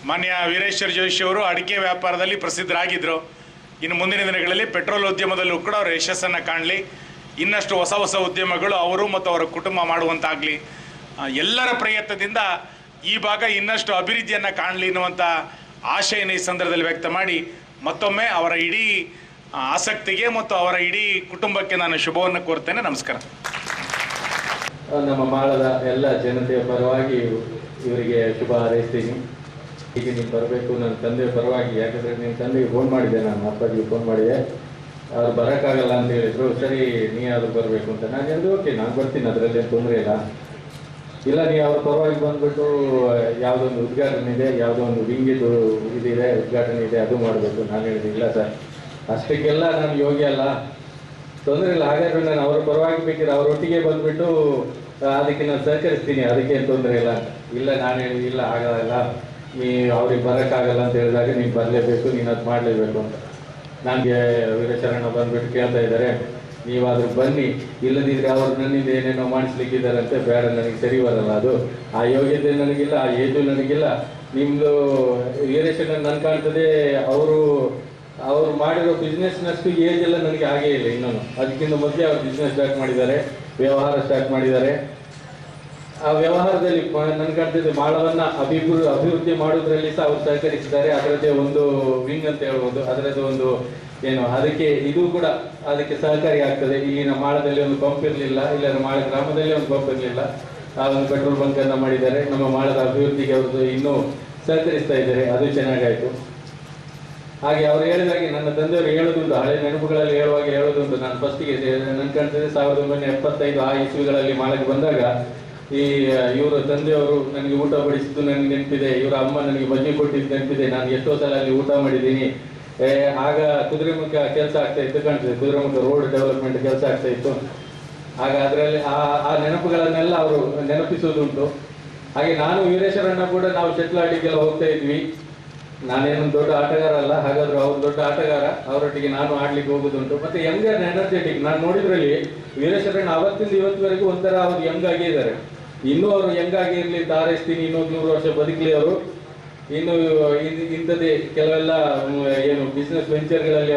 ಮಾನ್ಯ ವೀರೇಶ್ವರ ಜೋಶಿ ಅವರು ಅಡಿಕೆ ವ್ಯಾಪಾರದಲ್ಲಿ ಪ್ರಸಿದ್ಧರಾಗಿದ್ದರು. ಇನ್ನು ಮುಂದಿನ ದಿನಗಳಲ್ಲಿ ಪೆಟ್ರೋಲ್ ಉದ್ಯಮದಲ್ಲೂ ಕೂಡ ಅವರು ಯಶಸ್ಸನ್ನು ಕಾಣಲಿ. ಇನ್ನಷ್ಟು ಹೊಸ ಹೊಸ ಉದ್ಯಮಗಳು ಅವರು ಮತ್ತು ಅವರ ಕುಟುಂಬ ಮಾಡುವಂತಾಗಲಿ. ಎಲ್ಲರ ಪ್ರಯತ್ನದಿಂದ ಈ ಭಾಗ ಇನ್ನಷ್ಟು ಅಭಿವೃದ್ಧಿಯನ್ನು ಕಾಣಲಿ ಅನ್ನುವಂಥ ಆಶಯನ ಈ ಸಂದರ್ಭದಲ್ಲಿ ವ್ಯಕ್ತ ಮಾಡಿ ಮತ್ತೊಮ್ಮೆ ಅವರ ಇಡೀ ಆಸಕ್ತಿಗೆ ಮತ್ತು ಅವರ ಇಡೀ ಕುಟುಂಬಕ್ಕೆ ನಾನು ಶುಭವನ್ನು ಕೋರ್ತೇನೆ. ನಮಸ್ಕಾರ. ನಮ್ಮ ಮಾಳದ ಎಲ್ಲ ಜನತೆಯ ಪರವಾಗಿ ಇವರಿಗೆ ಶುಭ ಹಾರೈಸ್ತೀನಿ. ಈಗ ನೀವು ಬರಬೇಕು ನನ್ನ ತಂದೆಯ ಪರವಾಗಿ, ಯಾಕಂದರೆ ನಿಮ್ಮ ತಂದೆಗೆ ಫೋನ್ ಮಾಡಿದ್ದೆ, ನಾನು ಅಪ್ಪಾಜಿಗೆ ಫೋನ್ ಮಾಡಿದೆ. ಅವ್ರು ಬರೋಕ್ಕಾಗಲ್ಲ ಅಂತ ಹೇಳಿದರು. ಸರಿ ನೀವಾದರೂ ಬರಬೇಕು ಅಂತ ನಾನು ಹೇಳಿದೆ. ಓಕೆ ನಾನು ಬರ್ತೀನಿ, ಅದರಲ್ಲಿ ತೊಂದರೆ ಇಲ್ಲ. ನೀವು ಅವ್ರ ಪರವಾಗಿ ಬಂದುಬಿಟ್ಟು ಯಾವುದೋ ಒಂದು ಉದ್ಘಾಟನೆ ಇದೆ, ಯಾವುದೋ ಒಂದು ವಿಂಗಿದು ಇದಿದೆ ಉದ್ಘಾಟನೆ ಇದೆ, ಅದು ಮಾಡಬೇಕು. ನಾನು ಹೇಳಿದೆ ಇಲ್ಲ ಸರ್, ಅಷ್ಟಕ್ಕೆಲ್ಲ ನಾನು ಯೋಗ್ಯ ಅಲ್ಲ, ತೊಂದರೆ ಇಲ್ಲ. ಹಾಗಾದರೆ ನಾನು ಅವ್ರ ಪರವಾಗಿ ಬೇಕಿದ್ರೆ ಅವರೊಟ್ಟಿಗೆ ಬಂದುಬಿಟ್ಟು ಅದಕ್ಕೆ ನಾನು ಸಹಕರಿಸ್ತೀನಿ, ಅದಕ್ಕೇನು ತೊಂದರೆ ಇಲ್ಲ ಅಂತ. ಇಲ್ಲ ನಾನು ಹೇಳಿದೆ ಇಲ್ಲ ಆಗೋಲ್ಲ, ಅವ್ರಿಗೆ ಬರೋಕ್ಕಾಗಲ್ಲ ಅಂತ ಹೇಳಿದಾಗ ನೀನು ಬರಲೇಬೇಕು, ನೀನು ಅದು ಮಾಡಲೇಬೇಕು ಅಂತ. ನನಗೆ ವೀರಶರಣ ಬಂದುಬಿಟ್ಟು ಕೇಳ್ತಾ ಇದ್ದಾರೆ, ನೀವಾದರೂ ಬನ್ನಿ, ಇಲ್ಲದಿದ್ದರೆ ಅವರು ನನ್ನಿಂದ ಏನೇನೋ ಮಾಡಿಸ್ಲಿಕ್ಕಿದ್ದಾರಂತೆ, ಬೇಡ ನನಗೆ ಸರಿ ಬರಲ್ಲ, ಅದು ಆ ಯೋಗ್ಯತೆ ನನಗಿಲ್ಲ, ಆ ಏಜು ನನಗಿಲ್ಲ. ನಿಮ್ಮದು ವೀರೇಶಣ್ಣ ನನಗೆ ಕಾಣ್ತದೆ ಅವರು ಮಾಡಿರೋ ಬಿಸ್ನೆಸ್ನಷ್ಟು ಏಜ್ ಎಲ್ಲ ನನಗೆ ಆಗೇ ಇಲ್ಲ ಇನ್ನೂ. ಅದಕ್ಕಿಂತ ಮೊದಲೇ ಅವ್ರು ಬಿಸ್ನೆಸ್ ಸ್ಟಾರ್ಟ್ ಮಾಡಿದ್ದಾರೆ, ವ್ಯವಹಾರ ಸ್ಟಾರ್ಟ್ ಮಾಡಿದ್ದಾರೆ. ಆ ವ್ಯವಹಾರದಲ್ಲಿ ನನಗೆ ಕಾಣ್ತಿದ್ದೆ ಮಾಳವನ್ನು ಅಭಿವೃದ್ಧಿ ಮಾಡೋದ್ರಲ್ಲಿ ಸಹ ಅವ್ರು ಸಹಕರಿಸಿದ್ದಾರೆ. ಅದರದ್ದೇ ಒಂದು ವಿಂಗ್ ಅಂತ ಹೇಳ್ಬೋದು, ಅದರದ್ದು ಒಂದು ಏನು ಅದಕ್ಕೆ ಇದು ಕೂಡ ಅದಕ್ಕೆ ಸಹಕಾರಿ ಆಗ್ತದೆ. ಇಲ್ಲಿನ ಮಾಳದಲ್ಲಿ ಒಂದು ಪಂಪ್ ಇರಲಿಲ್ಲ, ಇಲ್ಲಿನ ಮಾಳ ಗ್ರಾಮದಲ್ಲಿ ಒಂದು ಪಂಪ್ ಇರಲಿಲ್ಲ, ಆ ಒಂದು ಪೆಟ್ರೋಲ್ ಬಂಕ್ ಅನ್ನು ಮಾಡಿದ್ದಾರೆ. ನಮ್ಮ ಮಾಳದ ಅಭಿವೃದ್ಧಿಗೆ ಅವ್ರದ್ದು ಇನ್ನೂ ಸಹಕರಿಸ್ತಾ ಇದ್ದಾರೆ, ಅದು ಚೆನ್ನಾಗಾಯಿತು. ಹಾಗೆ ಅವರು ಹೇಳಿದಾಗೆ ನನ್ನ ತಂದೆಯವರು ಹೇಳೋದುಂಟು, ಹಳೆ ನೆನಪುಗಳಲ್ಲಿ ಹೇಳೋದುಂಟು. ನಾನು ಫಸ್ಟಿಗೆ ನನ್ನ ಕಾಣ್ತದೆ 1975 ಆ ಇಸ್ವಿಗಳಲ್ಲಿ ಮಾಳಕ್ಕೆ ಬಂದಾಗ ಇವರ ತಂದೆಯವರು ನನಗೆ ಊಟ ಬಡಿಸಿದ್ದು ನನಗೆ ನೆನಪಿದೆ, ಇವರ ಅಮ್ಮ ನನಗೆ ಮಜ್ಜಿಗೆ ಕೊಟ್ಟಿದ್ದು ನೆನಪಿದೆ, ನಾನು ಎಷ್ಟೋ ಸಲ ಅಲ್ಲಿ ಊಟ ಮಾಡಿದ್ದೀನಿ. ಆಗ ಕುದುರೆಮುಖ ಕೆಲಸ ಆಗ್ತಾ ಇತ್ತು ಕಾಣ್ತದೆ, ಕುದುರೆಮುಖ ರೋಡ್ ಡೆವಲಪ್ಮೆಂಟ್ ಕೆಲಸ ಆಗ್ತಾ ಇತ್ತು. ಆಗ ಅದರಲ್ಲಿ ಆ ನೆನಪುಗಳನ್ನೆಲ್ಲ ಅವರು ನೆನಪಿಸೋದುಂಟು. ಹಾಗೆ ನಾನು ವೀರೇಶ್ವರಣ್ಣ ಕೂಡ ನಾವು ಶಟ್ಲ್ ಆಡಲಿಕ್ಕೆಲ್ಲ ಹೋಗ್ತಾ ಇದ್ವಿ. ನಾನೇನು ದೊಡ್ಡ ಆಟಗಾರ ಅಲ್ಲ, ಹಾಗಾದ್ರೆ ಅವ್ರು ದೊಡ್ಡ ಆಟಗಾರ, ಅವರೊಟ್ಟಿಗೆ ನಾನು ಆಡ್ಲಿಕ್ಕೆ ಹೋಗೋದುಂಟು. ಮತ್ತೆ ಯಂಗ್ ಅಂಡ್ ಎನರ್ಜೆಟಿಕ್ ನಾನು ನೋಡಿದ್ರಲ್ಲಿ ವೀರೇಶ್ವರಣ್ಣ ಅವತ್ತಿಂದ ಇವತ್ತುವರೆಗೂ ಒಂಥರ ಅವರು ಯಂಗ್ ಆಗೇ ಇದ್ದಾರೆ. ಇನ್ನೂ ಅವರು ಯಂಗ್ ಆಗಿ ಇರಲಿ ಅಂತ ಹಾರೈಸ್ತೀನಿ. ಇನ್ನೊಂದು 100 ವರ್ಷ ಬದುಕಲಿ ಅವರು. ಇನ್ನು ಇಂಥದ್ದೇ ಕೆಲವೆಲ್ಲ ಏನು ಬಿಸ್ನೆಸ್ ವೆಂಚರ್ಗಳಲ್ಲಿ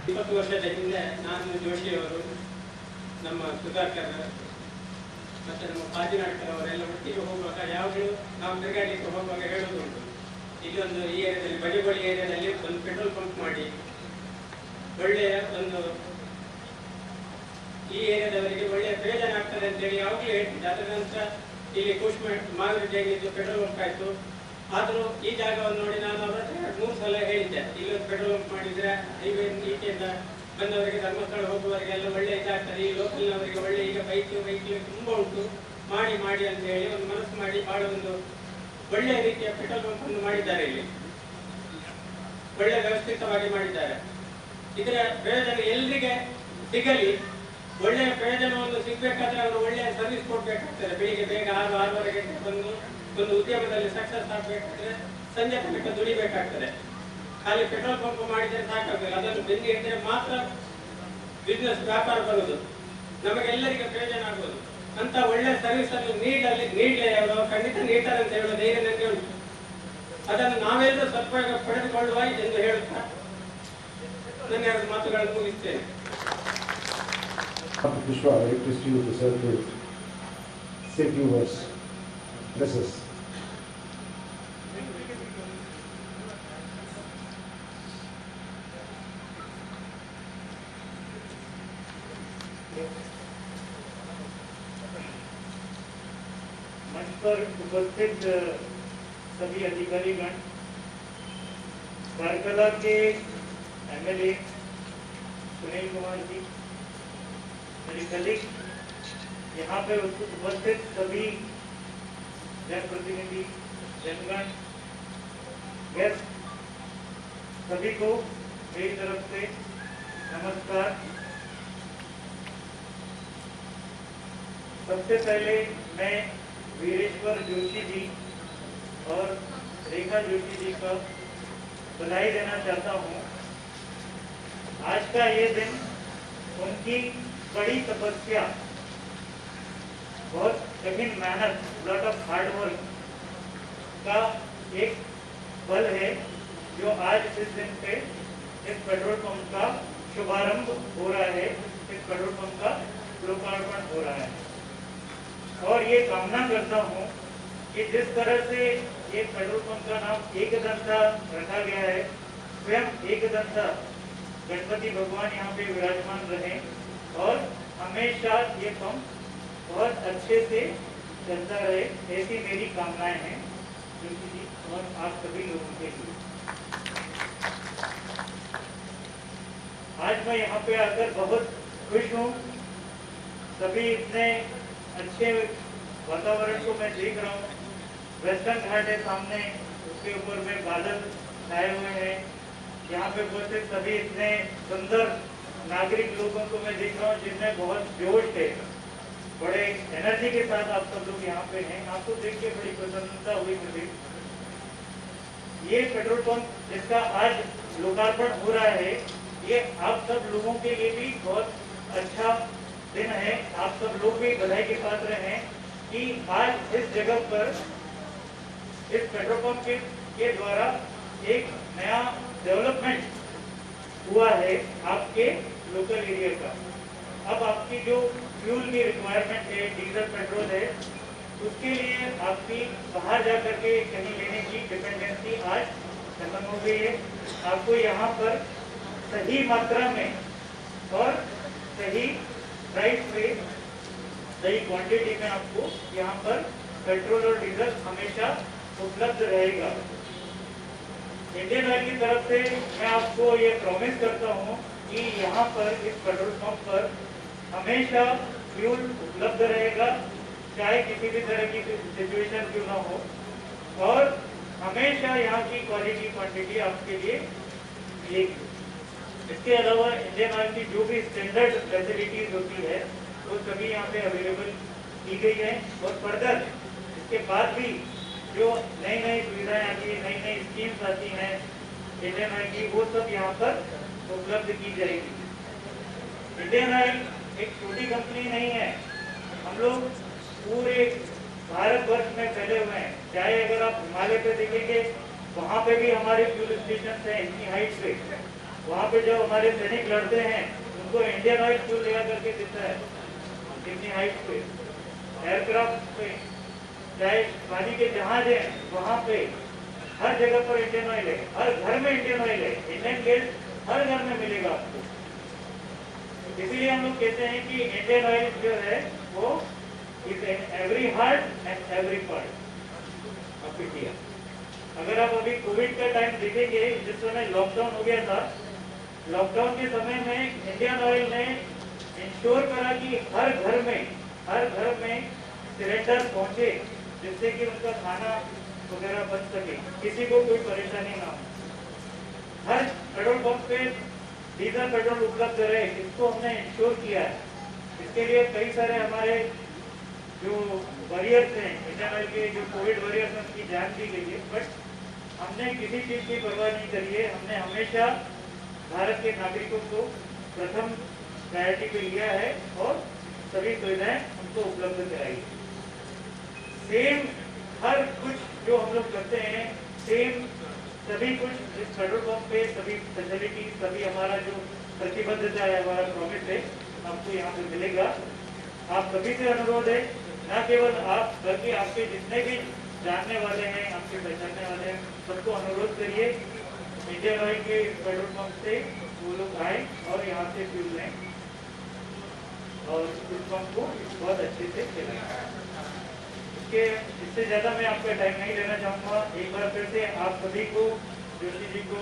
20 ವರ್ಷದ ಹಿಂದೆ ನಾನು ಜೋಶಿಯವರು, ನಮ್ಮ ಸುಧಾಕರ್ ಮತ್ತು ನಮ್ಮ ಪಾಜಿನಾಡ್ಕರ್ ಅವರೆಲ್ಲ ಒಟ್ಟಿಗೆ ಹೋಗುವಾಗ ಯಾವಾಗಲೂ ನಾವು ತಿರುಗಾಡಲಿಕ್ಕೆ ಹೋಗುವಾಗ ಹೇಳೋದುಂಟು, ಇಲ್ಲೊಂದು ಈ ಏರಿಯಾದಲ್ಲಿ ಬಡಿಗೋಳಿ ಏರಿಯಾದಲ್ಲಿ ಒಂದು ಪೆಟ್ರೋಲ್ ಪಂಪ್ ಮಾಡಿ ಒಳ್ಳೆಯ ಒಂದು ಈ ಏರಿಯಾದವರಿಗೆ ಒಳ್ಳೆಯ ಪ್ರಯೋಜನ ಆಗ್ತದೆ ಅಂತೇಳಿ ಯಾವಾಗಲೂ ಹೇಳ್ತಿದ್ದೆ. ಅದರ ನಂತರ ಇಲ್ಲಿ ಮಾಗಡಿ ಜೈಲಿದ್ದು ಪೆಟ್ರೋಲ್ ಬಂಕ್ ಆಯಿತು. ಆದರೂ ಈ ಜಾಗವನ್ನು ನೋಡಿ ನಾನು ಅವರ 3 ಸಲ ಹೇಳಿದ್ದೆ, ಇಲ್ಲೊಂದು ಪೆಟ್ರೋಲ್ ಬಂಕ್ ಮಾಡಿದರೆ ಹೈವೇ ಈಚೆಯಿಂದ ಬಂದವರಿಗೆ ಧರ್ಮಸ್ಥಳ ಹೋಗುವವರಿಗೆಲ್ಲ ಒಳ್ಳೆ ಇದಾಗ್ತದೆ, ಈ ಲೋಕಲ್ನವರಿಗೆ ಒಳ್ಳೆ, ಈಗ ಬೈಕ್ ತುಂಬ ಉಂಟು, ಮಾಡಿ ಅಂತ ಹೇಳಿ ಒಂದು ಮನಸ್ಸು ಮಾಡಿ ಬಹಳ ಒಂದು ಒಳ್ಳೆಯ ರೀತಿಯ ಪೆಟ್ರೋಲ್ ಬಂಕ್ ಅನ್ನು ಮಾಡಿದ್ದಾರೆ. ಇಲ್ಲಿ ಒಳ್ಳೆ ವ್ಯವಸ್ಥಿತವಾಗಿ ಮಾಡಿದ್ದಾರೆ. ಇದರ ಪ್ರಯೋಜನ ಎಲ್ರಿಗೆ ಸಿಗಲಿ. ಒಳ್ಳೆಯ ಪ್ರಯೋಜನವನ್ನು ಸಿಗಬೇಕಾದ್ರೆ ಅವರು ಒಳ್ಳೆಯ ಸರ್ವಿಸ್ ಕೊಡಬೇಕಾಗ್ತದೆ. ಬೆಳಿಗ್ಗೆ ಬೇಗ 6-6:30 ಗಂಟೆ ಬಂದು ಒಂದು ಉದ್ಯಮದಲ್ಲಿ ಸಕ್ಸಸ್ ಆಗಬೇಕಾದ್ರೆ ಸಂಜೆ ತನಕ ದುಡಿಬೇಕಾಗ್ತದೆ. ಖಾಲಿ ಪೆಟ್ರೋಲ್ ಪಂಪ್ ಮಾಡಿದರೆ ಸಾಕಾಗಲ್ಲ, ಅದನ್ನು ಬೆಂದಿ ಇಟ್ಟರೆ ಮಾತ್ರ ಬಿಸ್ನೆಸ್ ವ್ಯಾಪಾರ ಬರುವುದು, ನಮಗೆಲ್ಲರಿಗೆ ಪ್ರಯೋಜನ ಆಗುವುದು. ಅಂತ ಒಳ್ಳೆಯ ಸರ್ವಿಸ್ ಅನ್ನು ನೀಡಲೇ ಅವರು ಖಂಡಿತ ನೀಡ್ತಾರೆ ಅಂತ ಹೇಳೋ ಧೈರ್ಯ ನನಗೆ ಉಂಟು. ಅದನ್ನು ನಾವೆಲ್ಲರೂ ಸದುಪಯೋಗ ಪಡೆದುಕೊಳ್ಳುವ ಎಂದು ಹೇಳುತ್ತಾ ನನ್ನ 2 ಮಾತುಗಳನ್ನು ಮುಗಿಸ್ತೇನೆ. Pushpa, I request you to serve to say few words. Bless us. मंच पर उपस्थित सभी अधिकारीगण, बारकला के एमएलए सुनील कुमार जी, मेरे कलीग, यहाँ पे उपस्थित सभी जनप्रतिनिधि, जनगण, गेस्ट, सभी को मेरी तरफ से नमस्कार। सबसे पहले मैं वीरेश्वर जोशी जी और रेखा जोशी जी का बधाई देना चाहता हूँ। आज का ये दिन उनकी बड़ी तपस्या, बहुत कठिन मेहनत, लॉट ऑफ हार्ड वर्क का एक फल है, जो आज इस दिन पे इस पेट्रोल पंप का शुभारंभ हो रहा है, इस पेट्रोल पंप का लोकार्पण हो रहा है। और ये कामना करता हूँ कि जिस तरह से ये पेट्रोल पंप का नाम एकदंता रखा गया है, स्वयं एकदंता गणपति भगवान यहाँ पे विराजमान रहे और हमेशा ये पंप बहुत अच्छे से चलता रहे, ऐसी मेरी कामनाएं हैं जोशी जी और आप सभी लोगों के लिए। आज मैं यहाँ पे आकर बहुत खुश हूँ। सभी इतने अच्छे वातावरण को मैं देख रहा हूँ। वेस्टर्न घाट है सामने, उसके ऊपर में बादल छाए हुए हैं। यहाँ पे बहुत सभी इतने सुंदर नागरिक लोगों को मैं देख रहा हूँ जिनमें बहुत जोश है, बड़े एनर्जी के साथ आप सब लोग यहाँ पे हैं। आपको देख के बड़ी प्रसन्नता हुई मुझे। ये पेट्रोल पंप जिसका आज लोकार्पण हो रहा है, ये आप सब लोगों के लिए भी बहुत अच्छा दिन है। आप सब लोग भी बधाई के पात्र हैं कि आज इस जगह पर इस पेट्रोल पंप के द्वारा एक नया डेवलपमेंट हुआ है आपके लोकल एरिया का। अब आपकी जो फ्यूल की रिक्वायरमेंट है, डीजल पेट्रोल है, उसके लिए आपकी बाहर जा करके कहीं लेने की डिपेंडेंसी आज खत्म हो गई है। आपको यहाँ पर सही मात्रा में और सही प्राइस पे सही क्वांटिटी में आपको यहाँ पर पेट्रोल और डीजल हमेशा उपलब्ध रहेगा। इंडियन ऑयल की तरफ से मैं आपको ये प्रॉमिस करता हूँ कि यहाँ पर इस पेट्रोल पंप पर हमेशा फ्यूल उपलब्ध रहेगा, चाहे किसी भी तरह की सिचुएशन क्यों ना हो, और हमेशा यहाँ की क्वालिटी क्वांटिटी आपके लिए मिलेगी। इसके अलावा इंडियन ऑयल की जो भी स्टैंडर्ड फैसिलिटीज होती है वो सभी यहाँ पे अवेलेबल की गई है, और फर्दर इसके बाद भी जो नई नई सुविधाएं आती है, नई नई स्कीम्स आती हैं इंडियन ऑयल की, वो सब यहाँ पर उपलब्ध की जाएगी। इंडियन ऑयल एक छोटी कंपनी नहीं है, हम लोग पूरे भारतवर्ष में फैले हुए हैं। चाहे अगर आप हिमालय पे देखेंगे, वहाँ पे भी हमारे फ्यूल स्टेशन हैं इतनी हाइट पे, वहाँ पे जो हमारे सैनिक लड़ते हैं उनको इंडियन ऑयल फ्यूल लगा करके देता है इतनी हाइट पे। एयरक्राफ्ट पे, चाहे पानी के जहाज हैं, वहाँ पे हर जगह पर इंडियन ऑयल है, हर घर में इंडियन ऑयल है, इंडियन गैस हर घर में मिलेगा आपको। इसीलिए हम लोग कहते हैं कि इंडियन ऑयल जो है वो is in every heart and every part of India. अगर आप अभी कोविड का टाइम देखेंगे, जिस समय लॉकडाउन हो गया था, लॉकडाउन के समय में इंडियन ऑयल ने इंश्योर करा कि हर घर में सिलेंडर पहुंचे, जिससे कि उनका खाना वगैरह बच सके, किसी को कोई परेशानी ना हो। हर पेट्रोल पंप पे डीजल पेट्रोल उपलब्ध रहे, इसको हमने इंश्योर किया है। इसके लिए कई सारे हमारे जो वॉरियर्स हैं इंडियन ऑयल के, जो कोविड वॉरियर्स हैं, उनकी जान दी गई है, बट हमने किसी चीज की परवाह नहीं करी है। हमने हमेशा भारत के नागरिकों को प्रथम प्रायोरिटी पे लिया है और सभी सुविधाएं उनको उपलब्ध कराई। सेम हर कुछ जो हम लोग करते हैं, सेम सभी कुछ इस पेट्रोल पंप पे, सभी फैसिलिटी, सभी हमारा जो प्रतिबद्धता है, हमारा प्रॉमिस है, आपको यहाँ पे मिलेगा। आप सभी से अनुरोध है, न केवल आप बल्कि आपके जितने भी जानने वाले हैं, आपके पहचानने वाले हैं, सबको अनुरोध करिए इंडियन ऑयल के पेट्रोल पंप से वो लोग आए और यहाँ से फ्यूल लें और इस पंप को बहुत अच्छे से चलाएं। इससे ज्यादा मैं आपका टाइम नहीं लेना चाहूँगा। एक बार फिर से आप सभी को, जोशी जी को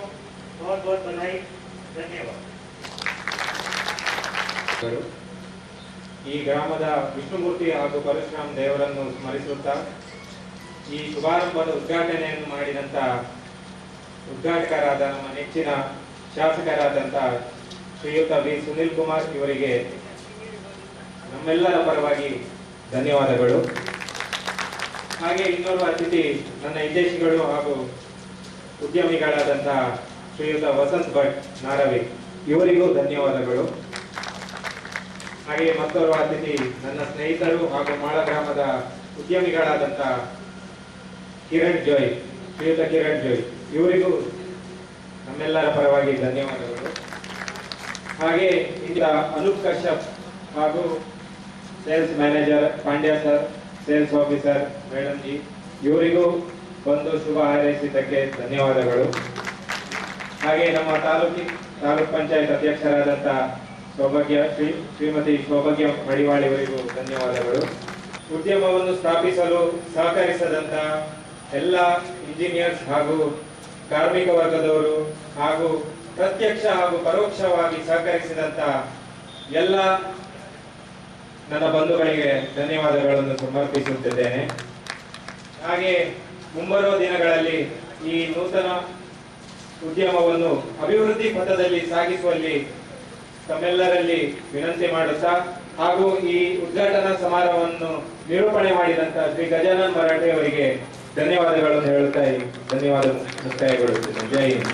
बहुत बहुत बधाई, धन्यवाद। ಈ ಗ್ರಾಮದ ವಿಷ್ಣುಮೂರ್ತಿ ಹಾಗೂ ಪರಶುರಾಮ್ ದೇವರನ್ನು ಸ್ಮರಿಸುತ್ತಾ ಈ ಶುಭಾರಂಭದ ಉದ್ಘಾಟನೆಯನ್ನು ಮಾಡಿದಂಥ ಉದ್ಘಾಟಕರಾದ ನಮ್ಮ ನೆಚ್ಚಿನ ಶಾಸಕರಾದಂಥ ಶ್ರೀಯುತ ವಿ ಸುನಿಲ್ ಕುಮಾರ್ ಇವರಿಗೆ ನಮ್ಮೆಲ್ಲರ ಪರವಾಗಿ ಧನ್ಯವಾದಗಳು. ಹಾಗೆ ಇನ್ನೋರ್ವ ಅತಿಥಿ ನನ್ನ ಹಿತೈಷಿಗಳು ಹಾಗೂ ಉದ್ಯಮಿಗಳಾದಂಥ ಶ್ರೀಯುತ ವಸಂತ್ ಭಟ್ ನಾರವಿ ಇವರಿಗೂ ಧನ್ಯವಾದಗಳು. ಹಾಗೆ ಮತ್ತೋರ್ವ ಅತಿಥಿ ನನ್ನ ಸ್ನೇಹಿತರು ಹಾಗೂ ಮಾಳ ಗ್ರಾಮದ ಉದ್ಯಮಿಗಳಾದಂಥ ಕಿರಣ್ ಜೋಯ್, ಶ್ರೀಯುತ ಕಿರಣ್ ಜೋಯ್ ಇವರಿಗೂ ನಮ್ಮೆಲ್ಲರ ಪರವಾಗಿ ಧನ್ಯವಾದಗಳು. ಹಾಗೆ ಇಂದ ಅನೂಪ್ ಕಶ್ಯಪ್ ಹಾಗೂ sales manager Pandya sir, sales officer madam G ಇವರಿಗೂ ಬಂದು ಶುಭ ಹಾರೈಸಿದ್ದಕ್ಕೆ ಧನ್ಯವಾದಗಳು. ಹಾಗೆ ನಮ್ಮ ತಾಲೂಕ್ ಪಂಚಾಯತ್ ಅಧ್ಯಕ್ಷರಾದಂಥ ಶ್ರೀಮತಿ ಸೌಭಾಗ್ಯ ಮಡಿವಾಳ್ ಇವರಿಗೂ ಧನ್ಯವಾದಗಳು. ಉದ್ಯಮವನ್ನು ಸ್ಥಾಪಿಸಲು ಸಹಕರಿಸಿದಂಥ ಎಲ್ಲ ಇಂಜಿನಿಯರ್ಸ್ ಹಾಗೂ ಕಾರ್ಮಿಕ ವರ್ಗದವರು ಹಾಗೂ ಪ್ರತ್ಯಕ್ಷ ಹಾಗೂ ಪರೋಕ್ಷವಾಗಿ ಸಹಕರಿಸಿದಂಥ ಎಲ್ಲ ನನ್ನ ಬಂಧುಗಳಿಗೆ ಧನ್ಯವಾದಗಳನ್ನು ಸಮರ್ಪಿಸುತ್ತಿದ್ದೇನೆ. ಹಾಗೆ ಮುಂಬರುವ ದಿನಗಳಲ್ಲಿ ಈ ನೂತನ ಉದ್ಯಮವನ್ನು ಅಭಿವೃದ್ಧಿ ಪಥದಲ್ಲಿ ಸಾಗಿಸುವಲ್ಲಿ ತಮ್ಮೆಲ್ಲರಲ್ಲಿ ವಿನಂತಿ ಮಾಡುತ್ತಾ ಹಾಗೂ ಈ ಉದ್ಘಾಟನಾ ಸಮಾರಂಭವನ್ನು ನಿರೂಪಣೆ ಮಾಡಿದಂಥ ಶ್ರೀ ಗಜಾನನ್ ಮರಾಠೆ ಅವರಿಗೆ ಧನ್ಯವಾದಗಳನ್ನು ಹೇಳುತ್ತಾ ಧನ್ಯವಾದ ಮುಕ್ತಾಯಗೊಳ್ಳುತ್ತೇನೆ. ಜೈ ಹಿಂದ್.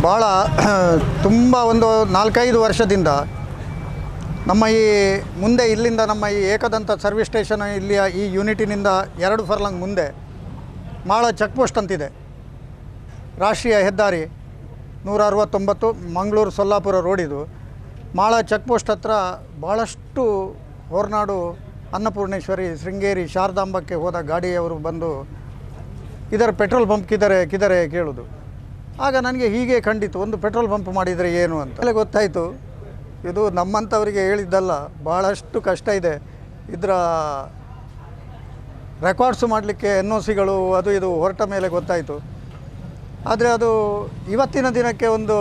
ಭಾಳ ತುಂಬ ಒಂದು 4-5 ವರ್ಷದಿಂದ ನಮ್ಮ ಈ ಮುಂದೆ ಇಲ್ಲಿಂದ ನಮ್ಮ ಈ ಏಕದಂತ ಸರ್ವಿಸ್ ಸ್ಟೇಷನ್ ಇಲ್ಲಿಯ ಈ ಯೂನಿಟಿನಿಂದ 2 ಫರ್ಲಾಂಗ್ ಮುಂದೆ ಮಾಳ ಚೆಕ್ ಪೋಸ್ಟ್ ಅಂತಿದೆ. ರಾಷ್ಟ್ರೀಯ ಹೆದ್ದಾರಿ 169 ಮಂಗಳೂರು ಸೊಲ್ಲಾಪುರ ರೋಡಿದು. ಮಾಳ ಚೆಕ್ ಪೋಸ್ಟ್ ಹತ್ರ ಭಾಳಷ್ಟು ಹೊರನಾಡು ಅನ್ನಪೂರ್ಣೇಶ್ವರಿ ಶೃಂಗೇರಿ ಶಾರದಾಂಬಕ್ಕೆ ಹೋದ ಗಾಡಿಯವರು ಬಂದು ಇದರ ಪೆಟ್ರೋಲ್ ಬಂಪ್ ಕಿದರೆ ಕೇಳೋದು. ಆಗ ನನಗೆ ಹೀಗೆ ಖಂಡಿತು, ಒಂದು ಪೆಟ್ರೋಲ್ ಬಂಪ್ ಮಾಡಿದರೆ ಏನು ಅಂತ ಅಲ್ಲೇ ಗೊತ್ತಾಯಿತು. ಇದು ನಮ್ಮಂಥವರಿಗೆ ಹೇಳಿದ್ದಲ್ಲ, ಭಾಳಷ್ಟು ಕಷ್ಟ ಇದೆ. ಇದರ ರೆಕಾರ್ಡ್ಸು ಮಾಡಲಿಕ್ಕೆ NOCಗಳು ಅದು ಇದು ಹೊರಟ ಮೇಲೆ ಗೊತ್ತಾಯಿತು. ಆದರೆ ಅದು ಇವತ್ತಿನ ದಿನಕ್ಕೆ ಒಂದು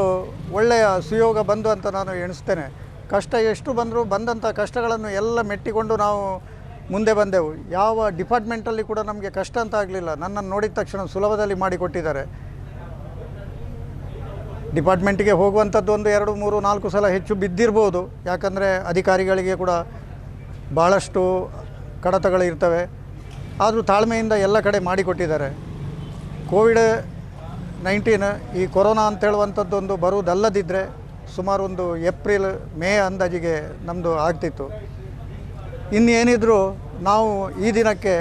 ಒಳ್ಳೆಯ ಸುಯೋಗ ಬಂದು ಅಂತ ನಾನು ಎಣಿಸ್ತೇನೆ. ಕಷ್ಟ ಎಷ್ಟು ಬಂದರೂ ಬಂದಂಥ ಕಷ್ಟಗಳನ್ನು ಎಲ್ಲ ಮೆಟ್ಟಿಕೊಂಡು ನಾವು ಮುಂದೆ ಬಂದೆವು. ಯಾವ ಡಿಪಾರ್ಟ್ಮೆಂಟಲ್ಲಿ ಕೂಡ ನಮಗೆ ಕಷ್ಟ ಅಂತ ಆಗಲಿಲ್ಲ. ನನ್ನನ್ನು ನೋಡಿದ ತಕ್ಷಣ ಸುಲಭದಲ್ಲಿ ಮಾಡಿಕೊಟ್ಟಿದ್ದಾರೆ. ಡಿಪಾರ್ಟ್ಮೆಂಟಿಗೆ ಹೋಗುವಂಥದ್ದು ಒಂದು 2, 3, 4 ಸಲ ಹೆಚ್ಚು ಬಿದ್ದಿರ್ಬೋದು. ಯಾಕಂದರೆ ಅಧಿಕಾರಿಗಳಿಗೆ ಕೂಡ ಭಾಳಷ್ಟು ಕಡತಗಳಿರ್ತವೆ. ಆದರೂ ತಾಳ್ಮೆಯಿಂದ ಎಲ್ಲ ಕಡೆ ಮಾಡಿಕೊಟ್ಟಿದ್ದಾರೆ. ಕೋವಿಡ್-19 ಈ ಕೊರೋನಾ ಅಂತೇಳುವಂಥದ್ದೊಂದು ಬರುವುದಲ್ಲದಿದ್ದರೆ ಸುಮಾರು ಒಂದು ಏಪ್ರಿಲ್ ಮೇ ಅಂದಾಜಿಗೆ ನಮ್ಮದು ಆಗ್ತಿತ್ತು. ಇನ್ನೇನಿದ್ರೂ ನಾವು ಈ ದಿನಕ್ಕೆ